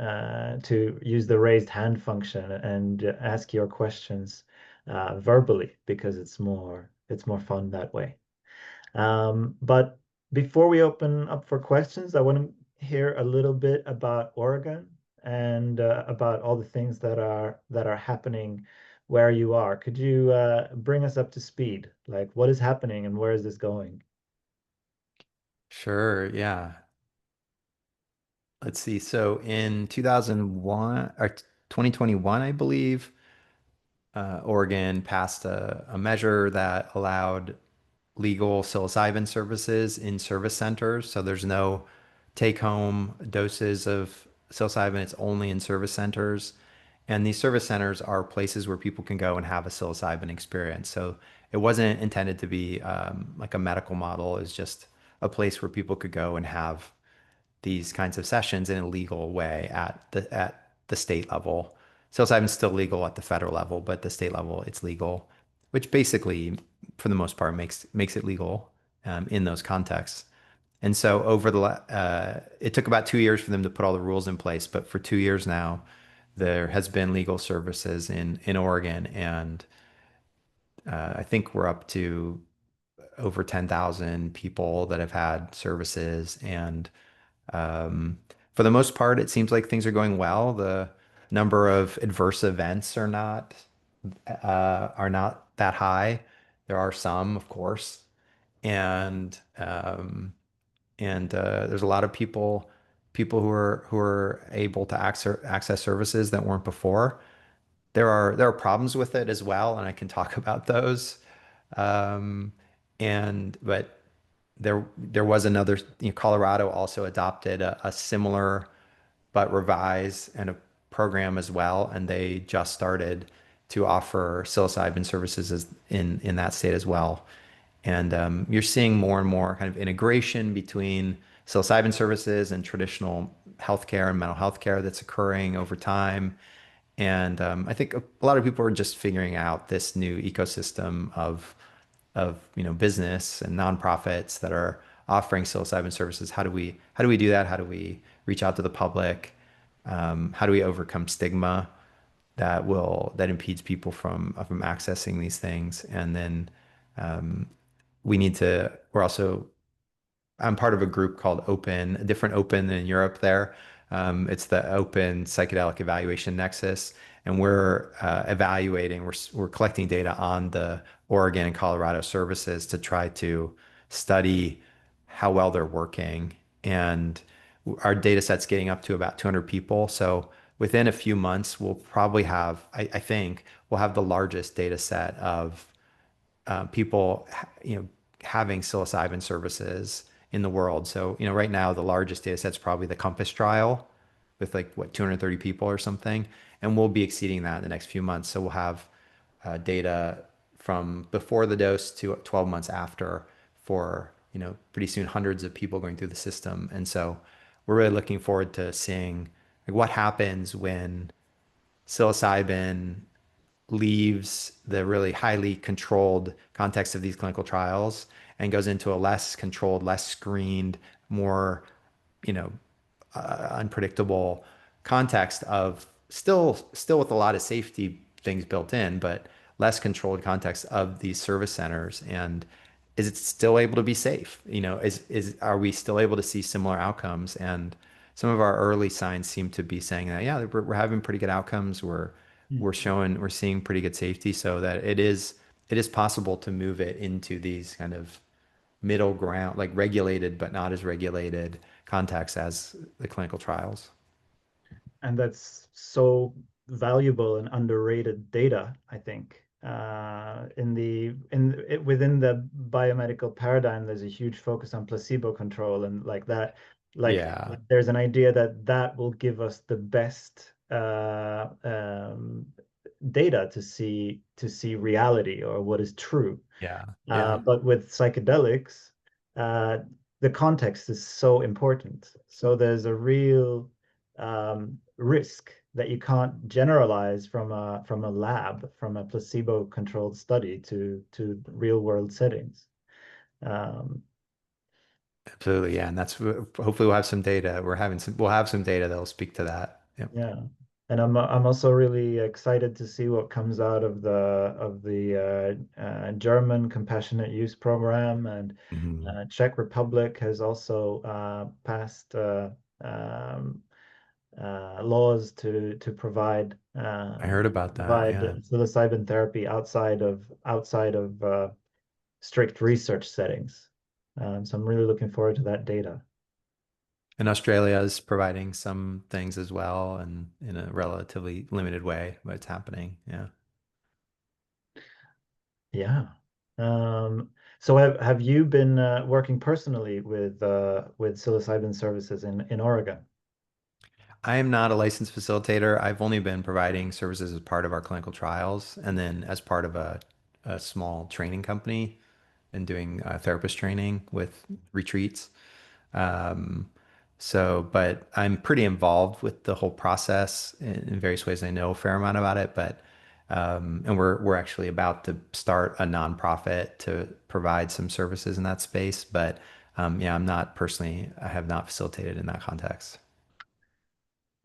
use the raised hand function and ask your questions verbally because it's more fun that way. But before we open up for questions, I want to hear a little bit about Oregon and about all the things that are happening where you are. Could you bring us up to speed? Like what is happening and where is this going? Sure, yeah. Let's see. So in 2001 or 2021, I believe, Oregon passed a measure that allowed legal psilocybin services in service centers. So there's no take-home doses of psilocybin. It's only in service centers. And these service centers are places where people can go and have a psilocybin experience. So it wasn't intended to be like a medical model. It's just a place where people could go and have these kinds of sessions in a legal way at the state level. Psilocybin's still legal at the federal level, but the state level it's legal, which basically, for the most part, makes it legal in those contexts. And so it took about 2 years for them to put all the rules in place, but for 2 years now, there has been legal services in Oregon, and I think we're up to over 10,000 people that have had services. And um, for the most part, it seems like things are going well. The number of adverse events are not that high. There are some, of course, and there's a lot of people who are able to access services that weren't before. There are problems with it as well, and I can talk about those. Um, and but there was another, Colorado also adopted a similar but revised and a program as well, and they just started to offer psilocybin services in that state as well. And you're seeing more and more kind of integration between psilocybin services and traditional healthcare and mental health care that's occurring over time. And I think a lot of people are just figuring out this new ecosystem of business and nonprofits that are offering psilocybin services. How do we do that? How do we reach out to the public? How do we overcome stigma that impedes people from accessing these things? And then we're also I'm part of a group called Open, a different Open in Europe there. It's the Open Psychedelic Evaluation Nexus, and we're we're collecting data on the Oregon and Colorado services to try to study how well they're working. And our data set's getting up to about 200 people. So within a few months, we'll probably have, I think, we'll have the largest data set of people, having psilocybin services in the world. So, right now the largest data set's probably the Compass trial with like what 230 people or something, and we'll be exceeding that in the next few months. So we'll have data from before the dose to 12 months after for, pretty soon hundreds of people going through the system. And so we're really looking forward to seeing like what happens when psilocybin leaves the really highly controlled context of these clinical trials and goes into a less controlled, less screened, more, you know, unpredictable context of still with a lot of safety things built in, but less controlled context of these service centers. And is it still able to be safe? Is are we still able to see similar outcomes? And some of our early signs seem to be saying that, yeah, we're having pretty good outcomes. We're seeing pretty good safety, so that it is possible to move it into these kind of middle ground, like regulated but not as regulated contexts as the clinical trials. And that's so valuable and underrated data, I think. Within the biomedical paradigm, there's a huge focus on placebo control and like that. Like Yeah, there's an idea that that will give us the best data to see reality or what is true. yeah, yeah. But with psychedelics, uh, the context is so important. So there's a real risk that you can't generalize from a lab, from a placebo-controlled study to real world settings. Um, Absolutely, yeah. And hopefully we'll have some data. We'll have some data that'll speak to that. Yep. yeah, and I'm also really excited to see what comes out of the German compassionate use program, and Mhm. Czech Republic has also passed um, laws to I heard about that. provide Yeah. psilocybin therapy outside of strict research settings. So I'm really looking forward to that data. And Australia is providing some things as well, and in a relatively limited way, but it's happening. Yeah. Yeah. So have you been working personally with psilocybin services in Oregon? I am not a licensed facilitator. I've only been providing services as part of our clinical trials and then as part of a small training company and doing therapist training with retreats. Um, So, but I'm pretty involved with the whole process in various ways. I know a fair amount about it, but and we're actually about to start a nonprofit to provide some services in that space. But yeah, I'm not personally, I have not facilitated in that context.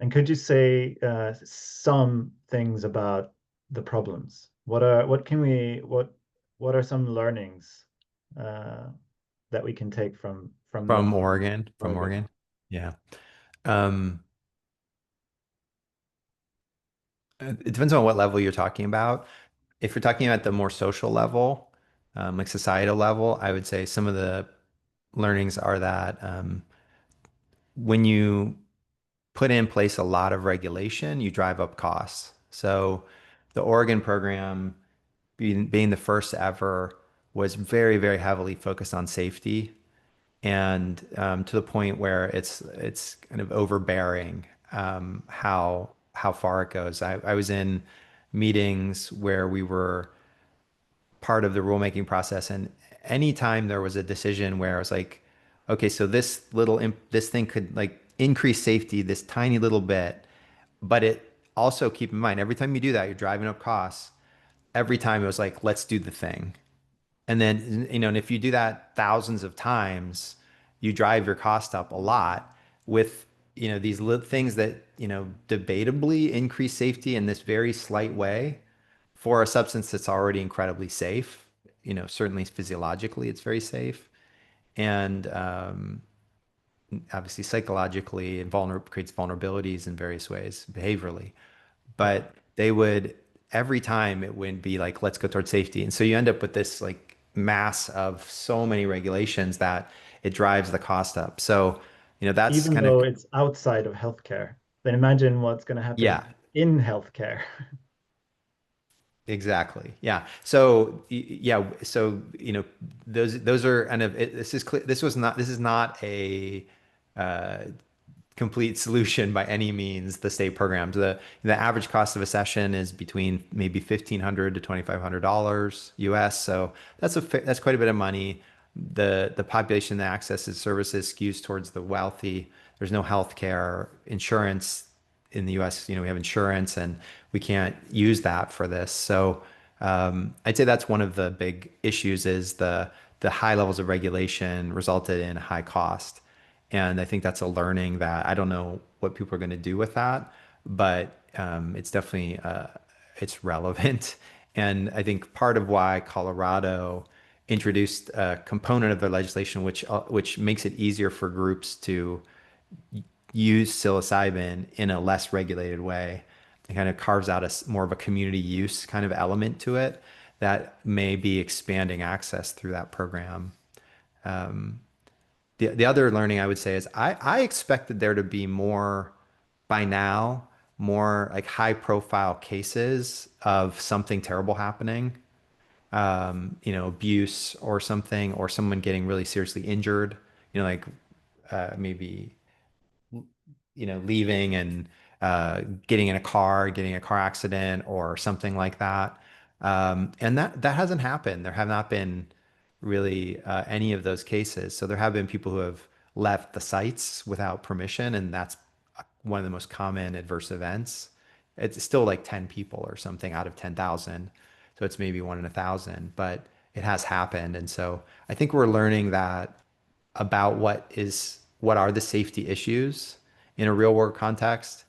And could you say some things about the problems? What are some learnings uh, that we can take from them from From Oregon? Oregon. Yeah. Um, it depends on what level you're talking about. If you're talking about the more social level, like societal level, I would say some of the learnings are that when you put in place a lot of regulation, you drive up costs. So the Oregon program, being the first ever, was very, very heavily focused on safety and to the point where it's kind of overbearing how far it goes. I was in meetings where we were part of the rulemaking process, and anytime there was a decision where I was like, okay, so this thing could like increase safety this tiny little bit, but it also keep in mind every time you do that, you're driving up costs. Every time it was like, let's do the thing. And then, and if you do that thousands of times, you drive your cost up a lot with, these little things that, debatably increase safety in this very slight way for a substance that's already incredibly safe. Certainly physiologically, it's very safe. And obviously psychologically and creates vulnerabilities in various ways, behaviorally. Yeah. But they would every time it would be like, let's go towards safety. And so you end up with this like mass of so many regulations that it drives the cost up. So, that's Even kind of, though it's outside of healthcare, then imagine what's going to happen yeah, in healthcare. exactly. Yeah. So, yeah. So, those are kind of, this is clear. This is not a, uh, complete solution by any means, the state programs. The average cost of a session is between maybe $1,500 to $2,500 US. So that's quite a bit of money. The population that accesses services skews towards the wealthy. There's no health care insurance in the US. We have insurance and we can't use that for this. So I'd say that's one of the big issues is the high levels of regulation resulted in high cost. And I think that's a learning that I don't know what people are going to do with that, but it's definitely it's relevant. And I think part of why Colorado introduced a component of their legislation which makes it easier for groups to use psilocybin in a less regulated way. It kind of carves out more of a community use kind of element to it that may be expanding access through that program. The other learning I would say is I expected there to be more by now, more like high profile cases of something terrible happening, abuse or something, or someone getting really seriously injured, like maybe leaving and getting in a car, getting a car accident or something like that. And that hasn't happened. There have not been really any of those cases. So there have been people who have left the sites without permission, and that's one of the most common adverse events. It's still like 10 people or something out of 10,000. So it's maybe one in 1,000, but it has happened. And so I think we're learning that about what are the safety issues in a real world context.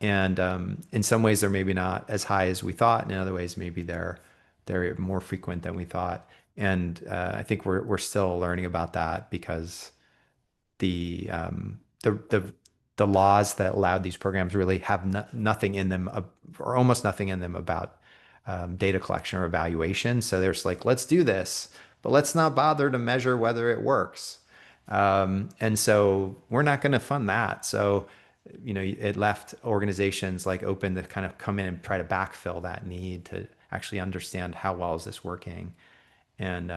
And in some ways, they're maybe not as high as we thought. And in other ways, maybe they're more frequent than we thought. And I think we're still learning about that because the um, the the the laws that allowed these programs really have nothing in them, or almost nothing in them about data collection or evaluation. So there's like, let's do this, but let's not bother to measure whether it works. And so we're not going to fund that. So, it left organizations like Open to kind of come in and try to backfill that need to actually understand how well is this working. And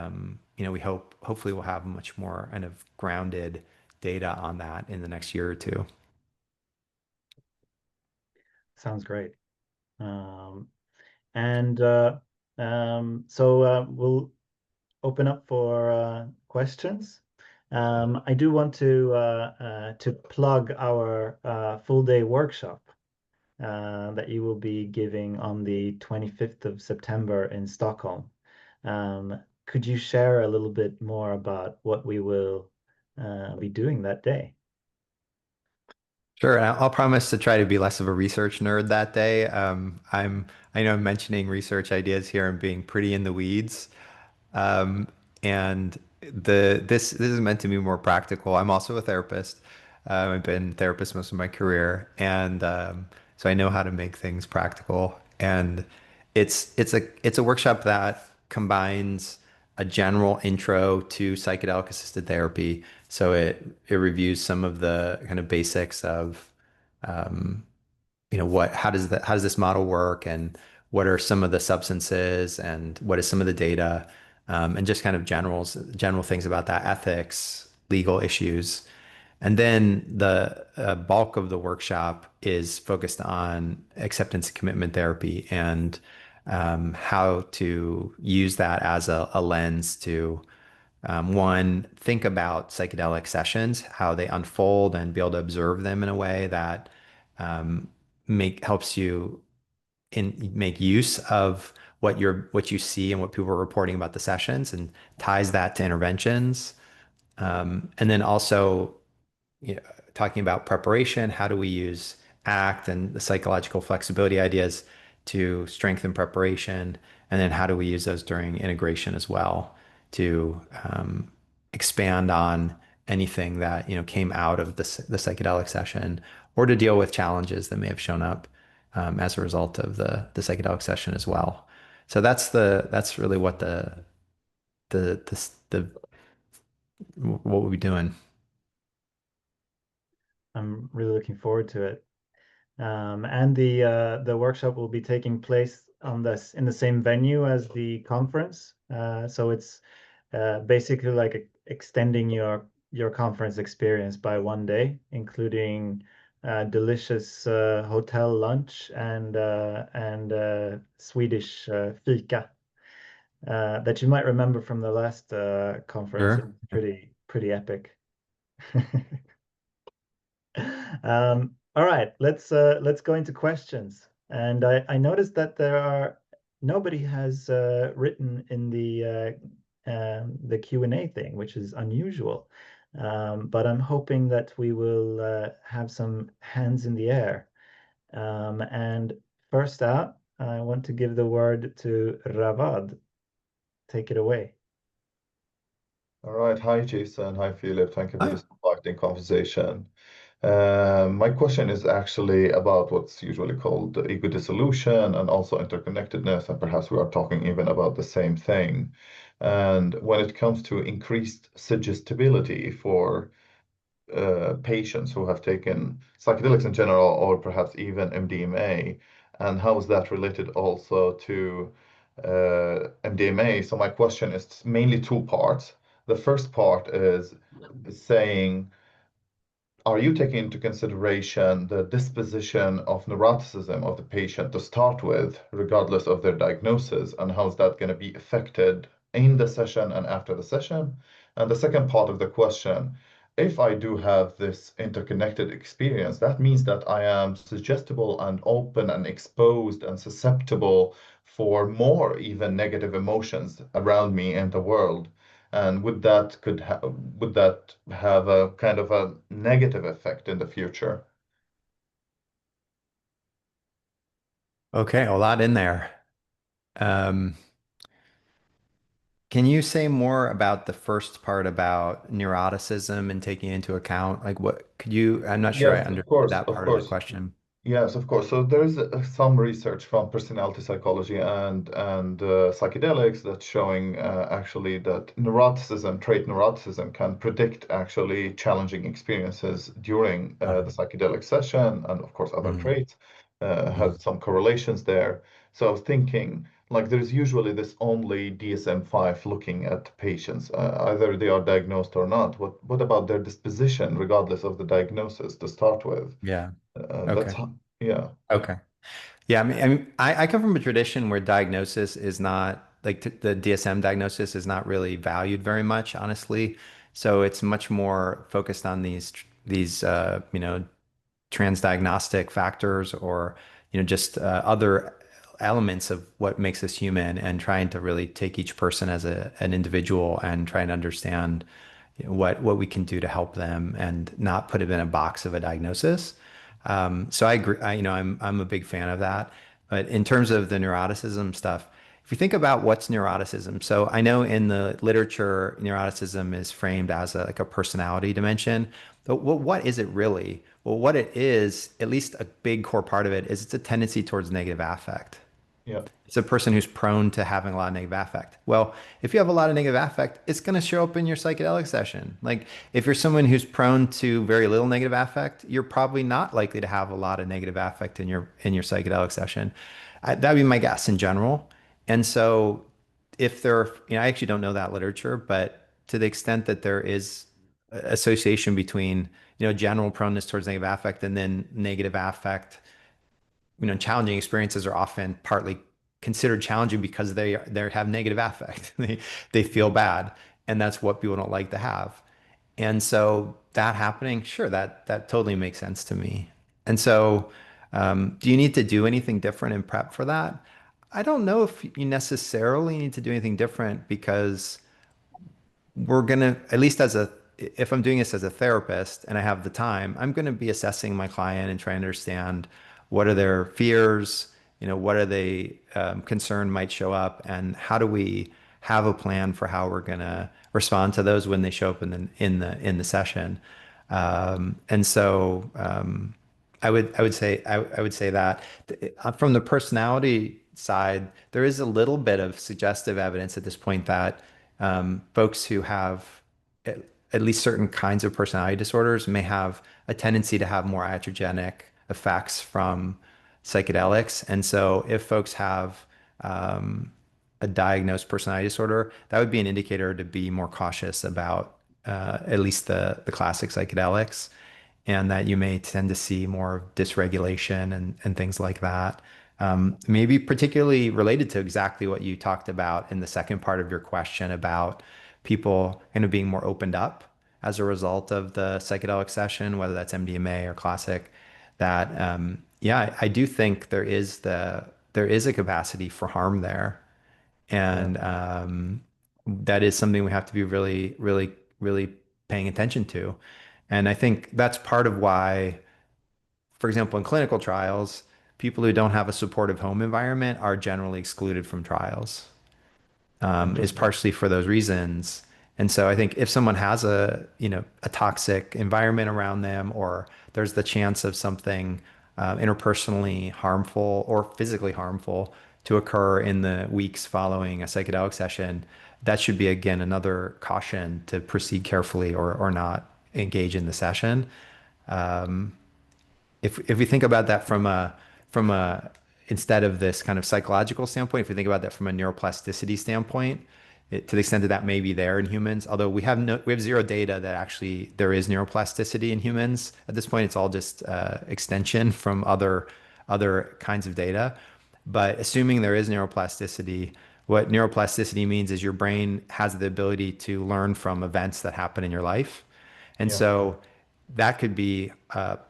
we hopefully we'll have much more kind of grounded data on that in the next year or two. Sounds great. And so we'll open up for questions. I do want to plug our full day workshop that you will be giving on the 25th of September in Stockholm. Could you share a little bit more about what we will be doing that day? Sure, and I'll promise to try to be less of a research nerd that day. I know I'm mentioning research ideas here and being pretty in the weeds. Um, and this is meant to be more practical. I'm also a therapist. I've been a therapist most of my career, and so I know how to make things practical. And it's a workshop that combines a general intro to psychedelic assisted therapy. So it reviews some of the kind of basics of what how does this model work, and what are some of the substances, and what is some of the data, and just kind of general things about that, ethics, legal issues. And then the bulk of the workshop is focused on acceptance and commitment therapy, and how to use that as a lens to one, think about psychedelic sessions, how they unfold, and be able to observe them in a way that um, make helps you make use of what you see and what people are reporting about the sessions, and ties that to interventions. And then also, you know, talking about preparation, how do we use ACT and the psychological flexibility ideas to strengthen preparation? And then how do we use those during integration as well to expand on anything that, came out of the psychedelic session, or to deal with challenges that may have shown up as a result of the psychedelic session as well. So that's really what the what we'll be doing. I'm really looking forward to it. And the workshop will be taking place on this in the same venue as the conference. So it's basically like extending your conference experience by one day, including delicious hotel lunch and Swedish fika that you might remember from the last conference. It Sure. was pretty epic. All right, let's go into questions. And I noticed that nobody has written in the Q&A thing, which is unusual. But I'm hoping that we will have some hands in the air. And first out, I want to give the word to Ravad. Take it away. All right. Hi, Jason. Hi, Philip. Thank you for Hi. this enlightening conversation. My question is actually about what's usually called the ego dissolution and also interconnectedness, and perhaps we are talking even about the same thing. And when it comes to increased suggestibility for patients who have taken psychedelics in general, or perhaps even MDMA, and how is that related also to MDMA? So my question is mainly two parts. The first part is saying, are you taking into consideration the disposition of neuroticism of the patient to start with, regardless of their diagnosis, and how is that going to be affected in the session and after the session? And the second part of the question, if I do have this interconnected experience, that means that I am suggestible and open and exposed and susceptible for more even negative emotions around me in the world. And would that have a kind of a negative effect in the future? Okay, a lot in there. Um, can you say more about the first part about neuroticism and taking into account, like, I'm not sure I Yes, of understood course, that of part of the course. question. Yes, of course. So there's some research from personality psychology and psychedelics that's showing actually that trait neuroticism, can predict actually challenging experiences during the psychedelic session, and of course other Mhm, traits mhm. have some correlations there. So I was thinking, like, there's usually this only DSM-5 looking at patients, either they are diagnosed or not. What about their disposition, regardless of the diagnosis, to start with? Yeah. That's Okay. how, yeah. Okay. Yeah. I come from a tradition where diagnosis is not like the DSM diagnosis is not really valued very much, honestly. So it's much more focused on these transdiagnostic factors or just other elements of what makes us human, and trying to really take each person as an individual and try and understand what we can do to help them and not put it in a box of a diagnosis. So I agree. I'm a big fan of that. But in terms of the neuroticism stuff, if you think about what's neuroticism, so I know in the literature, neuroticism is framed as like a personality dimension. But what is it really? Well, what it is, at least a big core part of it, is it's a tendency towards negative affect. Yeah. It's a person who's prone to having a lot of negative affect. Well, if you have a lot of negative affect, it's going to show up in your psychedelic session. Like if you're someone who's prone to very little negative affect, you're probably not likely to have a lot of negative affect in your psychedelic session. That'd be my guess in general. And so if there, I actually don't know that literature, but to the extent that there is association between, general proneness towards negative affect and then negative affect, challenging experiences are often partly considered challenging because they have negative affect. They feel bad, and that's what people don't like to have. And so that happening, sure, that totally makes sense to me. And so, do you need to do anything different in prep for that? I don't know if you necessarily need to do anything different because we're gonna, at least if I'm doing this as a therapist and I have the time, I'm gonna be assessing my client and trying to understand what are their fears, what are they concerned might show up, and how do we have a plan for how we're gonna respond to those when they show up in the session. And so I would say that from the personality side, there is a little bit of suggestive evidence at this point that folks who have at least certain kinds of personality disorders may have a tendency to have more iatrogenic effects from psychedelics. And so if folks have a diagnosed personality disorder, that would be an indicator to be more cautious about at least the classic psychedelics, and that you may tend to see more dysregulation and things like that. Maybe particularly related to exactly what you talked about in the second part of your question about people kind of being more opened up as a result of the psychedelic session, whether that's MDMA or classic, that yeah, I do think there is a capacity for harm there. Yeah. And that is something we have to be really, really, really paying attention to. And I think that's part of why, for example, in clinical trials, people who don't have a supportive home environment are generally excluded from trials, is Interesting. partially for those reasons. And so I think if someone has a toxic environment around them, or there's the chance of something interpersonally harmful or physically harmful to occur in the weeks following a psychedelic session, that should be, again, another caution to proceed carefully or not engage in the session. Um, if we think about that from a instead of this kind of psychological standpoint, if we think about that from a neuroplasticity standpoint, to the extent that that may be there in humans, although we have zero data that actually there is neuroplasticity in humans at this point. It's all just extension from other kinds of data. But assuming there is neuroplasticity, what neuroplasticity means is your brain has the ability to learn from events that happen in your life. And Yeah. so that could be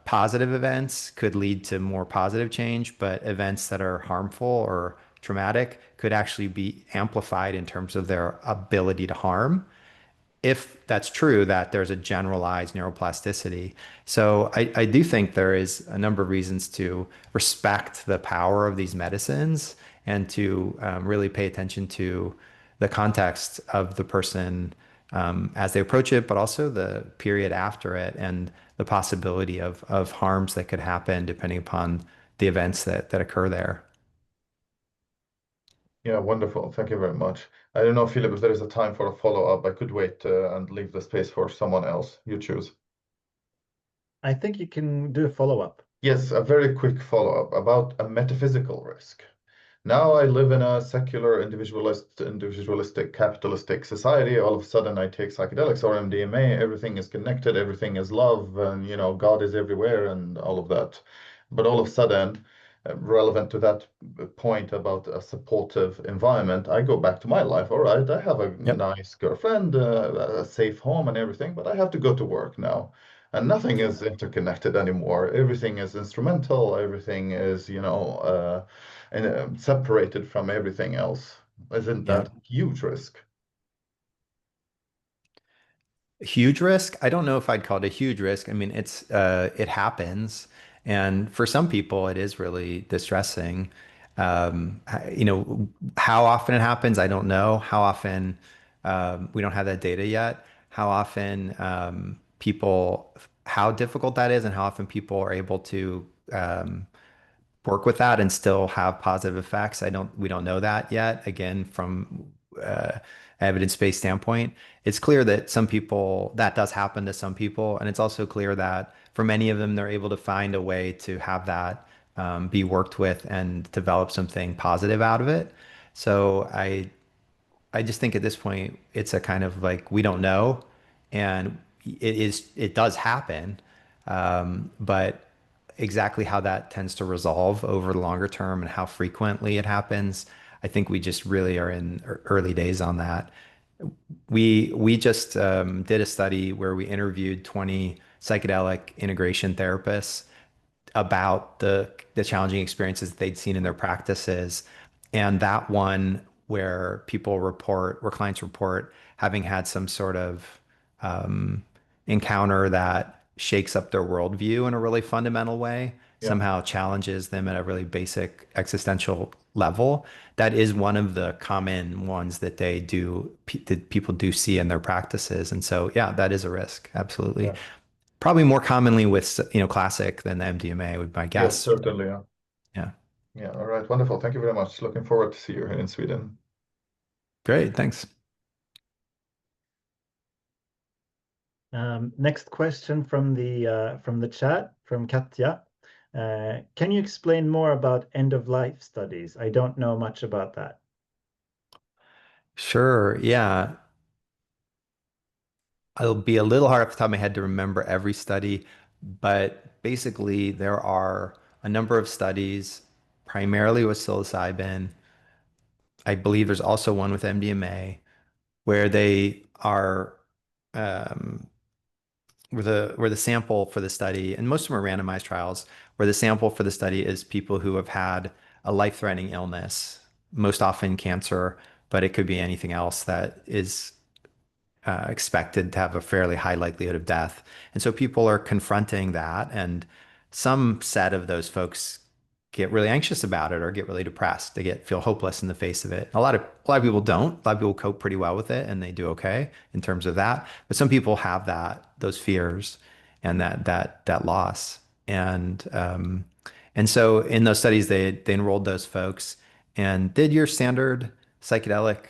positive events, could lead to more positive change, but events that are harmful or traumatic could actually be amplified in terms of their ability to harm, if that's true, that there's a generalized neuroplasticity. So I do think there is a number of reasons to respect the power of these medicines and to really pay attention to the context of the person as they approach it, but also the period after it and the possibility of harms that could happen depending upon the events that occur there. Yeah, wonderful. Thank you very much. I don't know, Philip, if there is a time for a follow-up. I could wait and leave the space for someone else. You choose. I think you can do a follow-up. Yes, a very quick follow-up about a metaphysical risk. Now I live in a secular, individualistic, capitalistic society. All of a sudden, I take psychedelics or MDMA. Everything is connected. Everything is love, and God is everywhere, and all of that. But all of a sudden, relevant to that point about a supportive environment, I go back to my life. All right, I have a Yep. nice girlfriend, a safe home and everything, but I have to go to work now. And nothing is interconnected anymore. Everything is instrumental. Everything is, separated from everything else. Isn't that Yep. a huge risk? Huge risk? I don't know if I'd call it a huge risk. I mean, it happens, and for some people, it is really distressing. How often it happens, I don't know. How often we don't have that data yet. How often how difficult that is, and how often people are able to work with that and still have positive effects. We don't know that yet. Again, from evidence-based standpoint, it's clear that some people that does happen to some people, and it's also clear that for many of them, they're able to find a way to have that be worked with and develop something positive out of it. So I just think at this point, it's a kind of like we don't know, and it does happen, but exactly how that tends to resolve over the longer term and how frequently it happens, I think we just really are in early days on that. We just did a study where we interviewed 20 psychedelic integration therapists about the challenging experiences they'd seen in their practices. And that one where clients report having had some sort of um, encounter that shakes up their worldview in a really fundamental way, Yeah. somehow challenges them at a really basic existential level. That is one of the common ones that that people do see in their practices. And so, yeah, that is a risk. Absolutely. Yeah. Probably more commonly with, classic than the MDMA would be my Yes, guess. certainly. Yeah. Yeah. Yeah. All right. Wonderful. Thank you very much. Looking forward to see you here in Sweden. Great. Thanks. Next question from the chat from Katja. Can you explain more about end-of-life studies? I don't know much about that. Sure. Yeah. It'll be a little hard off the top of my head to remember every study, but basically there are a number of studies, primarily with psilocybin. I believe there's also one with MDMA where they are um, where the sample for the study, and most of them are randomized trials, where the sample for the study is people who have had a life-threatening illness, most often cancer, but it could be anything else that is expected to have a fairly high likelihood of death. And so people are confronting that, and some set of those folks get really anxious about it or get really depressed. They feel hopeless in the face of it. A lot of people don't. A lot of people cope pretty well with it and they do okay in terms of that. But some people have those fears and that loss. And so in those studies they enrolled those folks and did your standard psychedelic,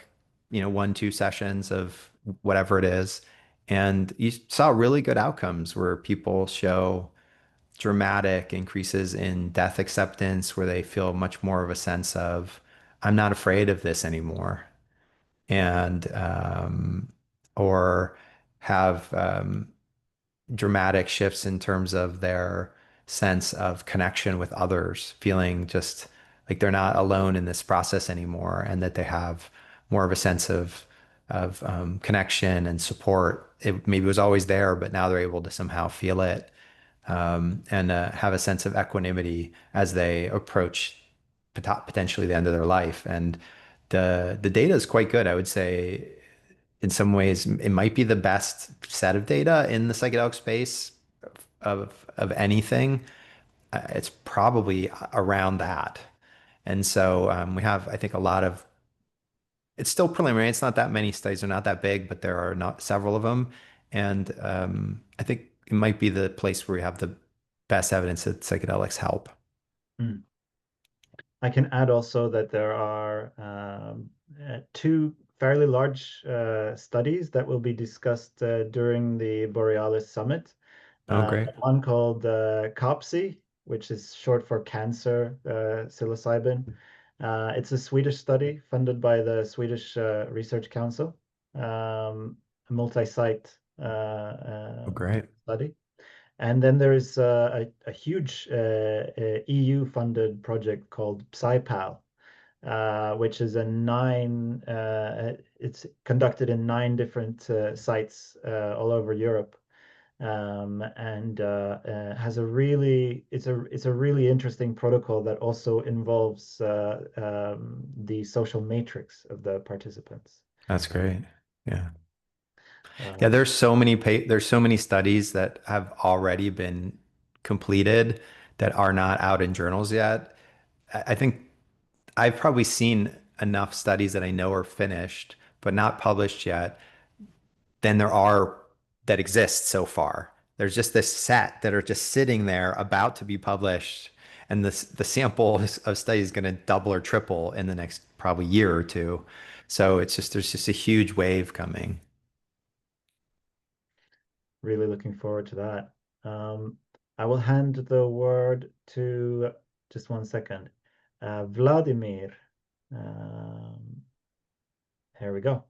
1, 2 sessions of whatever it is. And you saw really good outcomes where people show dramatic increases in death acceptance, where they feel much more of a sense of, I'm not afraid of this anymore. And, or have dramatic shifts in terms of their sense of connection with others, feeling just like they're not alone in this process anymore, and that they have more of a sense of connection and support. It maybe was always there, but now they're able to somehow feel it, and have a sense of equanimity as they approach potentially the end of their life. And the data is quite good, I would say. In some ways, it might be the best set of data in the psychedelic space of anything. It's probably around that. And so we have, I think, it's still preliminary. It's not that many studies, are not that big, but there are not several of them. And I think it might be the place where we have the best evidence that psychedelics help. Mm. I can add also that there are two fairly large studies that will be discussed during the Borealis Summit. Oh, great. One called COPSI, which is short for cancer psilocybin. It's a Swedish study funded by the Swedish Research Council, a multi-site Oh, great. study. And then there's a huge EU-funded project called PsyPal, which is it's conducted in 9 different sites all over Europe, and has it's a really interesting protocol that also involves the social matrix of the participants. That's great. Yeah. Yeah, Um, there's so many studies that have already been completed that are not out in journals yet. I think I've probably seen enough studies that I know are finished, but not published yet, than there are that exist so far. There's just this set that are just sitting there about to be published, and the sample of studies is going to double or triple in the next probably year or two. So there's just a huge wave coming. Really looking forward to that. I will hand the word to just 1 second. Vladimir. Um, Here we go.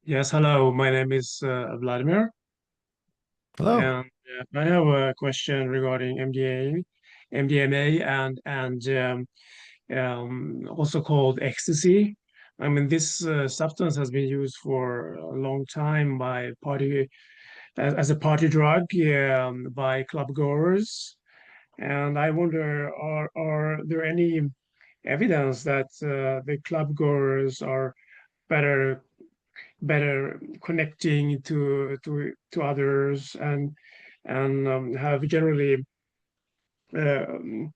Yes, hello. My name is Vladimir, Hello. and I have a question regarding MDMA, and also called ecstasy. I mean, this substance has been used for a long time by party as a party drug by club goers, and I wonder, are there any evidence that the club goers are better connecting to others and have generally um,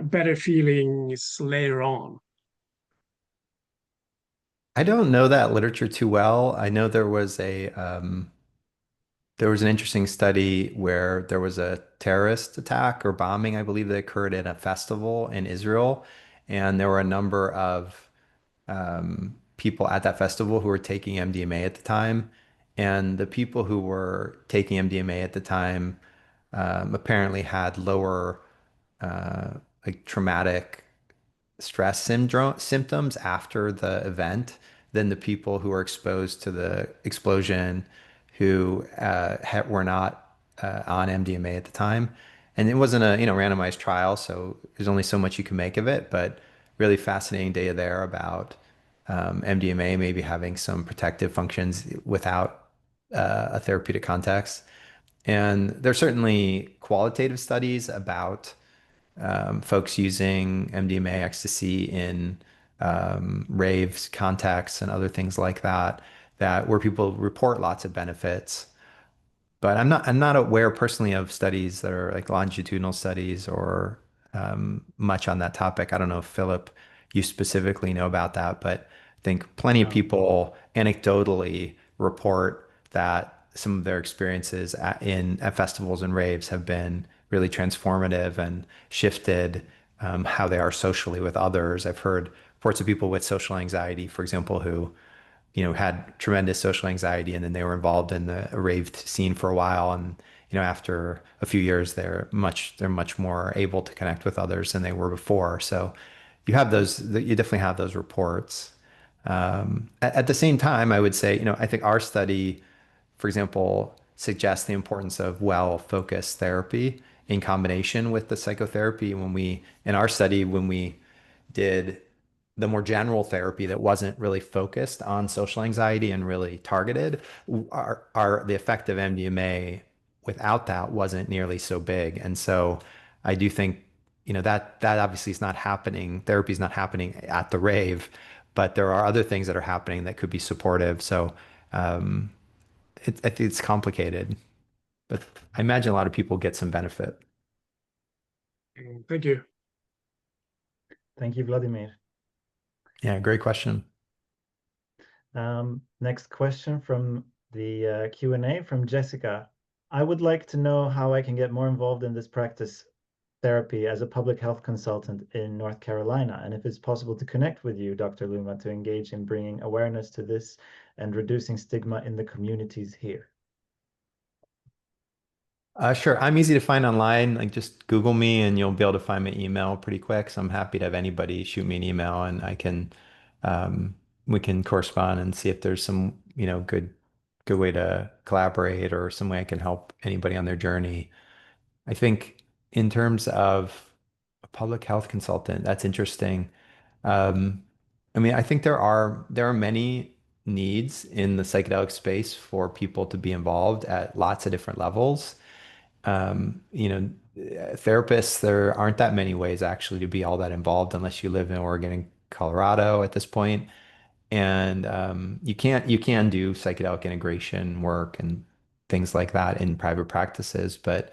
better feelings later on. I don't know that literature too well. I know there was an interesting study where there was a terrorist attack or bombing, I believe, that occurred at a festival in Israel, and there were a number of people at that festival who were taking MDMA at the time, and the people who were taking MDMA at the time apparently had lower like traumatic stress symptoms after the event than the people who were exposed to the explosion who were not on MDMA at the time. And it wasn't a, randomized trial, so there's only so much you can make of it, but really fascinating data there about MDMA maybe having some protective functions without a therapeutic context. And there's certainly qualitative studies about folks using MDMA ecstasy in raves contexts and other things like that, where people report lots of benefits. But I'm not aware personally of studies that are like longitudinal studies or much on that topic. I don't know if Philip, you specifically know about that, but I think plenty of No. people anecdotally report that some of their experiences at festivals and raves have been really transformative and shifted how they are socially with others. I've heard reports of people with social anxiety, for example, who had tremendous social anxiety, and then they were involved in the rave scene for a while, and after a few years, they're much more able to connect with others than they were before. So you definitely have those reports. At the same time, I would say, I think our study, for example, suggests the importance of well-focused therapy in combination with the psychotherapy. In our study, when we did the more general therapy that wasn't really focused on social anxiety and really targeted, the effect of MDMA without that wasn't nearly so big. And so I do think, that obviously is not happening. Therapy is not happening at the rave, but there are other things that are happening that could be supportive. So I think it's complicated, but I imagine a lot of people get some benefit. Thank you. Thank you, Vladimir. Yeah, great question. Next question from the Q&A from Jessica. I would like to know how I can get more involved in this practice therapy as a public health consultant in North Carolina, and if it's possible to connect with you, Dr. Luoma, to engage in bringing awareness to this and reducing stigma in the communities here. Sure. I'm easy to find online. Like just Google me and you'll be able to find my email pretty quick. So I'm happy to have anybody shoot me an email and we can correspond and see if there's some good way to collaborate or some way I can help anybody on their journey. I think in terms of a public health consultant, that's interesting. Um, I mean, I think there are many needs in the psychedelic space for people to be involved at lots of different levels. Therapists, there aren't that many ways actually to be all that involved unless you live in Oregon and Colorado at this point. And you can do psychedelic integration work and things like that in private practices, but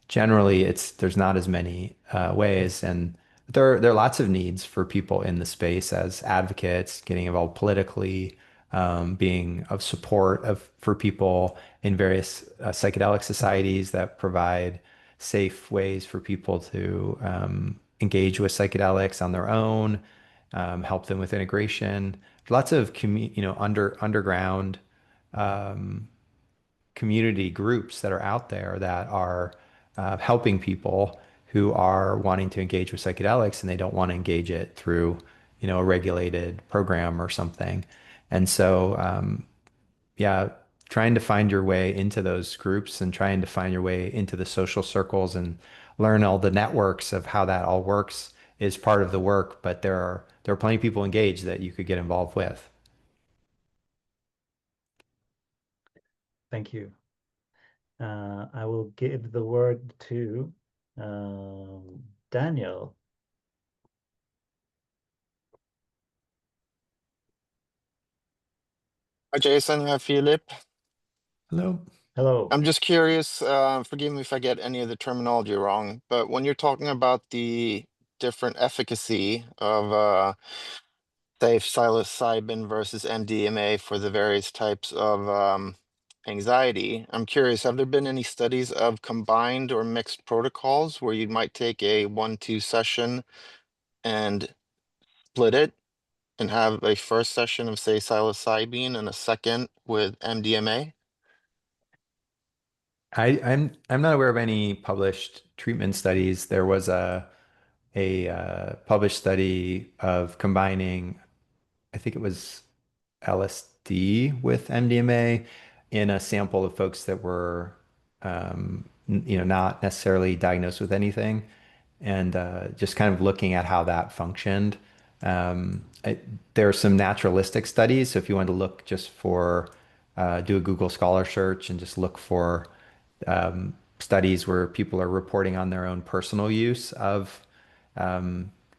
generally there's not as many ways. And there are lots of needs for people in the space as advocates, getting involved politically, being of support for people in various psychedelic societies that provide safe ways for people to engage with psychedelics on their own, help them with integration. Lots of underground um, community groups that are out there that are helping people who are wanting to engage with psychedelics and they don't want to engage it through, a regulated program or something. And so, yeah, trying to find your way into those groups and trying to find your way into the social circles and learn all the networks of how that all works is part of the work. But there are plenty of people engaged that you could get involved with. Thank you. I will give the word to Daniel. Hi, Jason. Hi, Filip. Hello. Hello. I'm just curious, forgive me if I get any of the terminology wrong, but when you're talking about the different efficacy of, say, psilocybin versus MDMA for the various types of anxiety, I'm curious, have there been any studies of combined or mixed protocols where you might take a 1-2 session and split it and have a first session of, say, psilocybin and a second with MDMA? I'm not aware of any published treatment studies. There was a published study of combining, I think it was LSD with MDMA in a sample of folks that were, not necessarily diagnosed with anything, and just kind of looking at how that functioned. There are some naturalistic studies, so if you want to look just for, do a Google Scholar search and just look for studies where people are reporting on their own personal use of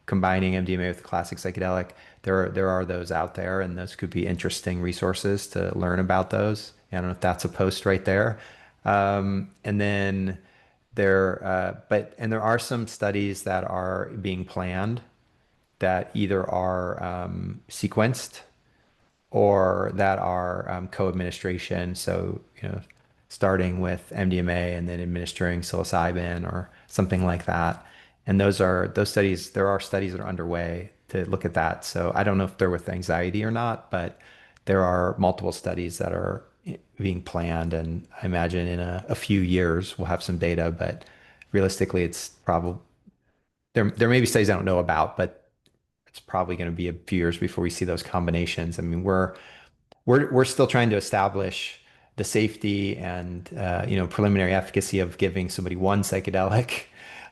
combining MDMA with a classic psychedelic. There are those out there, and those could be interesting resources to learn about those. I don't know if that's a post right there. And then there are some studies that are being planned that either are sequenced or that are co-administration. So, starting with MDMA and then administering psilocybin or something like that. And those studies, there are studies that are underway to look at that. So I don't know if they're with anxiety or not, but there are multiple studies that are being planned. And I imagine in a few years we'll have some data, but realistically, it's probably there may be studies I don't know about, but it's probably going to be a few years before we see those combinations. I mean, we're still trying to establish the safety and preliminary efficacy of giving somebody one psychedelic,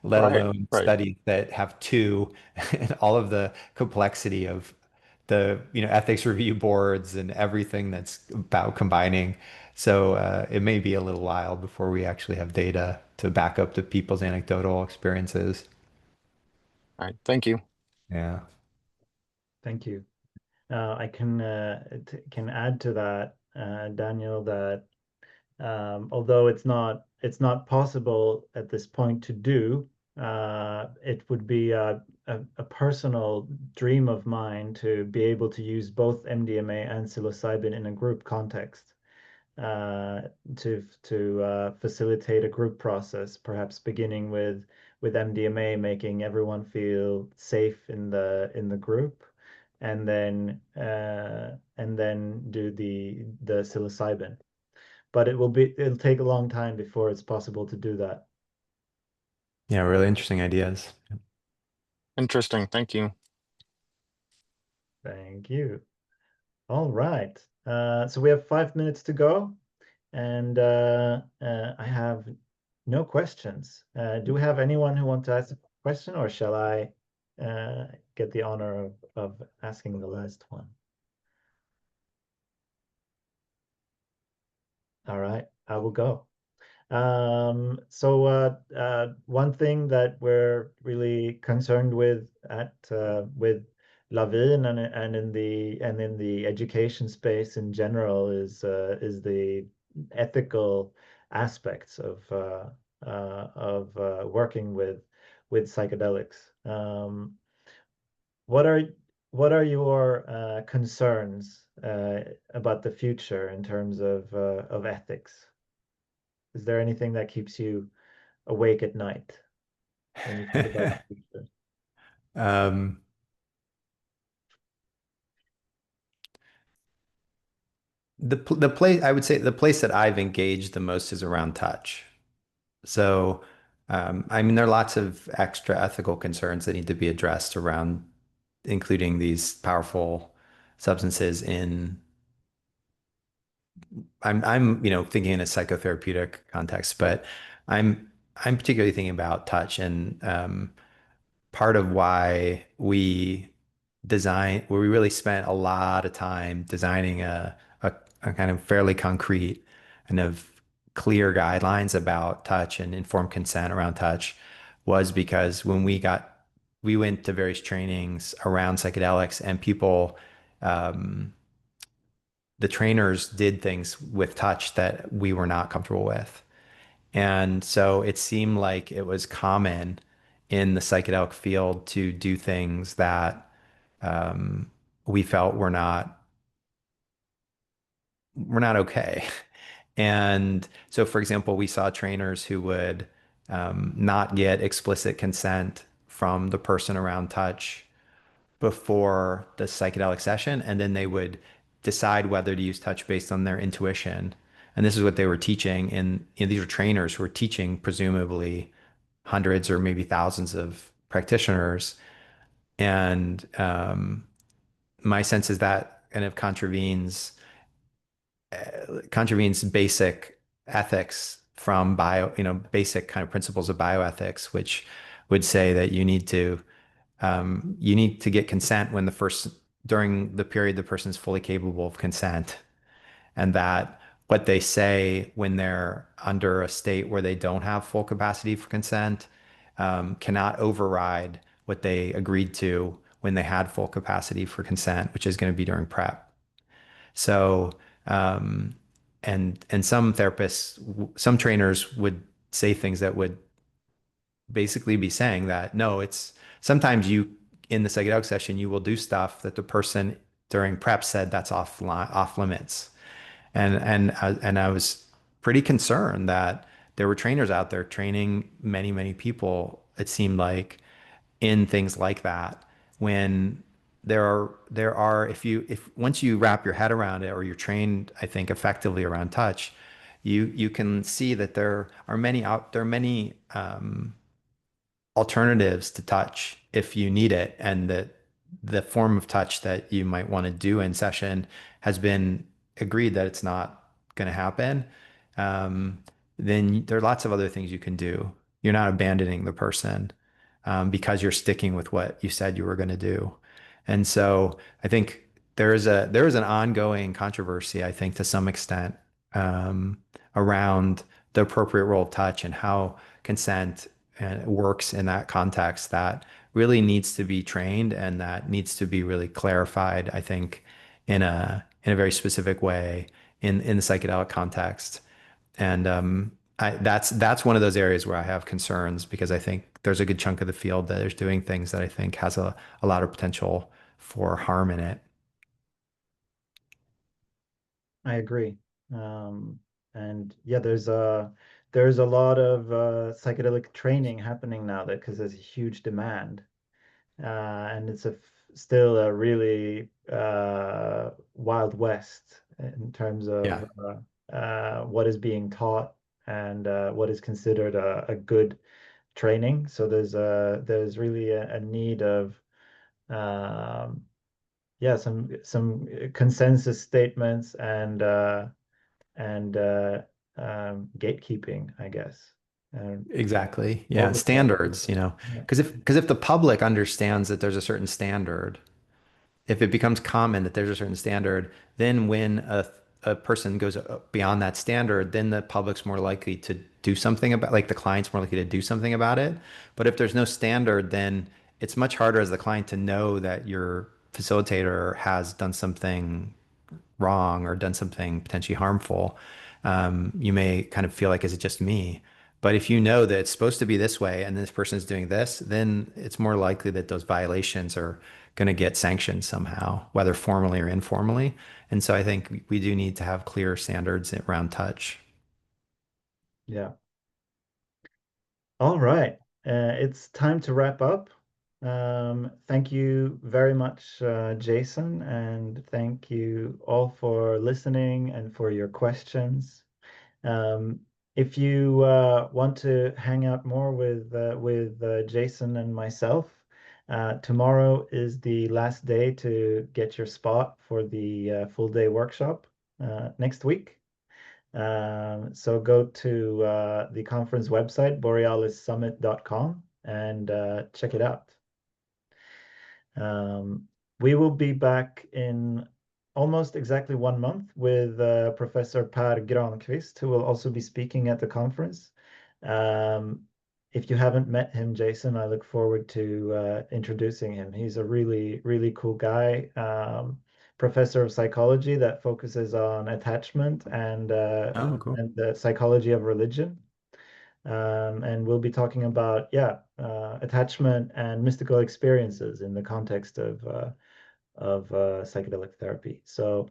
let Right, alone right. studies that have two, and all of the complexity of the ethics review boards and everything that's about combining. So it may be a little while before we actually have data to back up the people's anecdotal experiences. All right. Thank you. Yeah. Thank you. I can add to that, Daniel, that although it's not possible at this point to do, it would be a personal dream of mine to be able to use both MDMA and psilocybin in a group context, uh, to facilitate a group process, perhaps beginning with MDMA, making everyone feel safe in the group, and then do the psilocybin. But it'll take a long time before it's possible to do that. Yeah, really interesting ideas. Interesting. Thank you. Thank you. All right. So we have 5 minutes to go, and I have no questions. Do we have anyone who wants to ask a question, or shall I get the honor of asking the last one? All right, I will go. One thing that we're really concerned with at with Lavin and in the education space in general is the ethical aspects of working with psychedelics. What are what are your concerns about the future in terms of ethics? Is there anything that keeps you awake at night when you think about the future? Um, the place I would say the place that I've engaged the most is around touch. So, I mean, there are lots of extra ethical concerns that need to be addressed around including these powerful substances in I'm thinking in a psychotherapeutic context, but I'm particularly thinking about touch and part of why where we really spent a lot of time designing a kind of fairly concrete kind of clear guidelines about touch and informed consent around touch was because when we went to various trainings around psychedelics and um, the trainers did things with touch that we were not comfortable with. And so it seemed like it was common in the psychedelic field to do things that we felt were not okay. And so, for example, we saw trainers who would not get explicit consent from the person around touch before the psychedelic session, and then they would decide whether to use touch based on their intuition. And this is what they were teaching, and these were trainers who were teaching presumably hundreds or maybe thousands of practitioners. And my sense is that kind of contravenes basic ethics from basic kind of principles of bioethics, which would say that you need to get consent when during the period the person is fully capable of consent, and that what they say when they're under a state where they don't have full capacity for consent cannot override what they agreed to when they had full capacity for consent, which is going to be during prep. So, and some trainers would say things that would basically be saying that no, it's sometimes you in the psychedelic session you will do stuff that the person during prep said that's off limits, and I was pretty concerned that there were trainers out there training many people. It seemed like in things like that when there are if once you wrap your head around it or you're trained, I think effectively around touch, you can see that there are many alternatives to touch if you need it, and that the form of touch that you might want to do in session has been agreed that it's not going to happen, then there are lots of other things you can do. You're not abandoning the person because you're sticking with what you said you were going to do. And so I think there is an ongoing controversy, I think, to some extent, around the appropriate role of touch and how consent works in that context that really needs to be trained and that needs to be really clarified, I think, in a very specific way in the psychedelic context. And that's one of those areas where I have concerns because I think there's a good chunk of the field that is doing things that I think has a lot of potential for harm in it. I agree. And yeah, there's a lot of psychedelic training happening now that because there's a huge demand, and it's still a really Wild West in terms of Yeah. what is being taught and what is considered a good training. So there's really a need of um, yeah, some consensus statements and gatekeeping, I guess. Exactly. Yeah. Oversight. Standards, Yeah. because if the public understands that there's a certain standard, if it becomes common that there's a certain standard, then when a person goes beyond that standard, then the public's more likely to do something about, like the client's more likely to do something about it. But if there's no standard, then it's much harder as the client to know that your facilitator has done something wrong or done something potentially harmful. You may kind of feel like, is it just me? But if you know that it's supposed to be this way and this person is doing this, then it's more likely that those violations are going to get sanctioned somehow, whether formally or informally. And so I think we do need to have clear standards around touch. Yeah. All right. It's time to wrap up. Thank you very much, Jason, and thank you all for listening and for your questions. Um, if you want to hang out more with Jason and myself, tomorrow is the last day to get your spot for the full day workshop next week. So go to the conference website, borealissummit.com, and check it out. We will be back in almost exactly 1 month with Professor Per Granqvist, who will also be speaking at the conference. Um, if you haven't met him, Jason, I look forward to introducing him. He's a really, really cool guy, professor of psychology that focuses on attachment Oh, cool. and the psychology of religion. And we'll be talking about, attachment and mystical experiences in the context of psychedelic therapy. So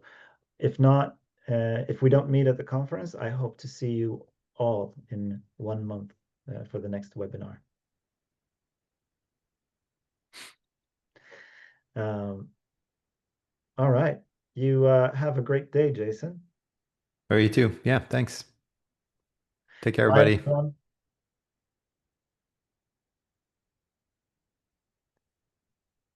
if not, if we don't meet at the conference, I hope to see you all in 1 month for the next webinar. Um, all right. You have a great day, Jason. Or you too. Yeah. Thanks. Take care, Bye, everybody. everyone.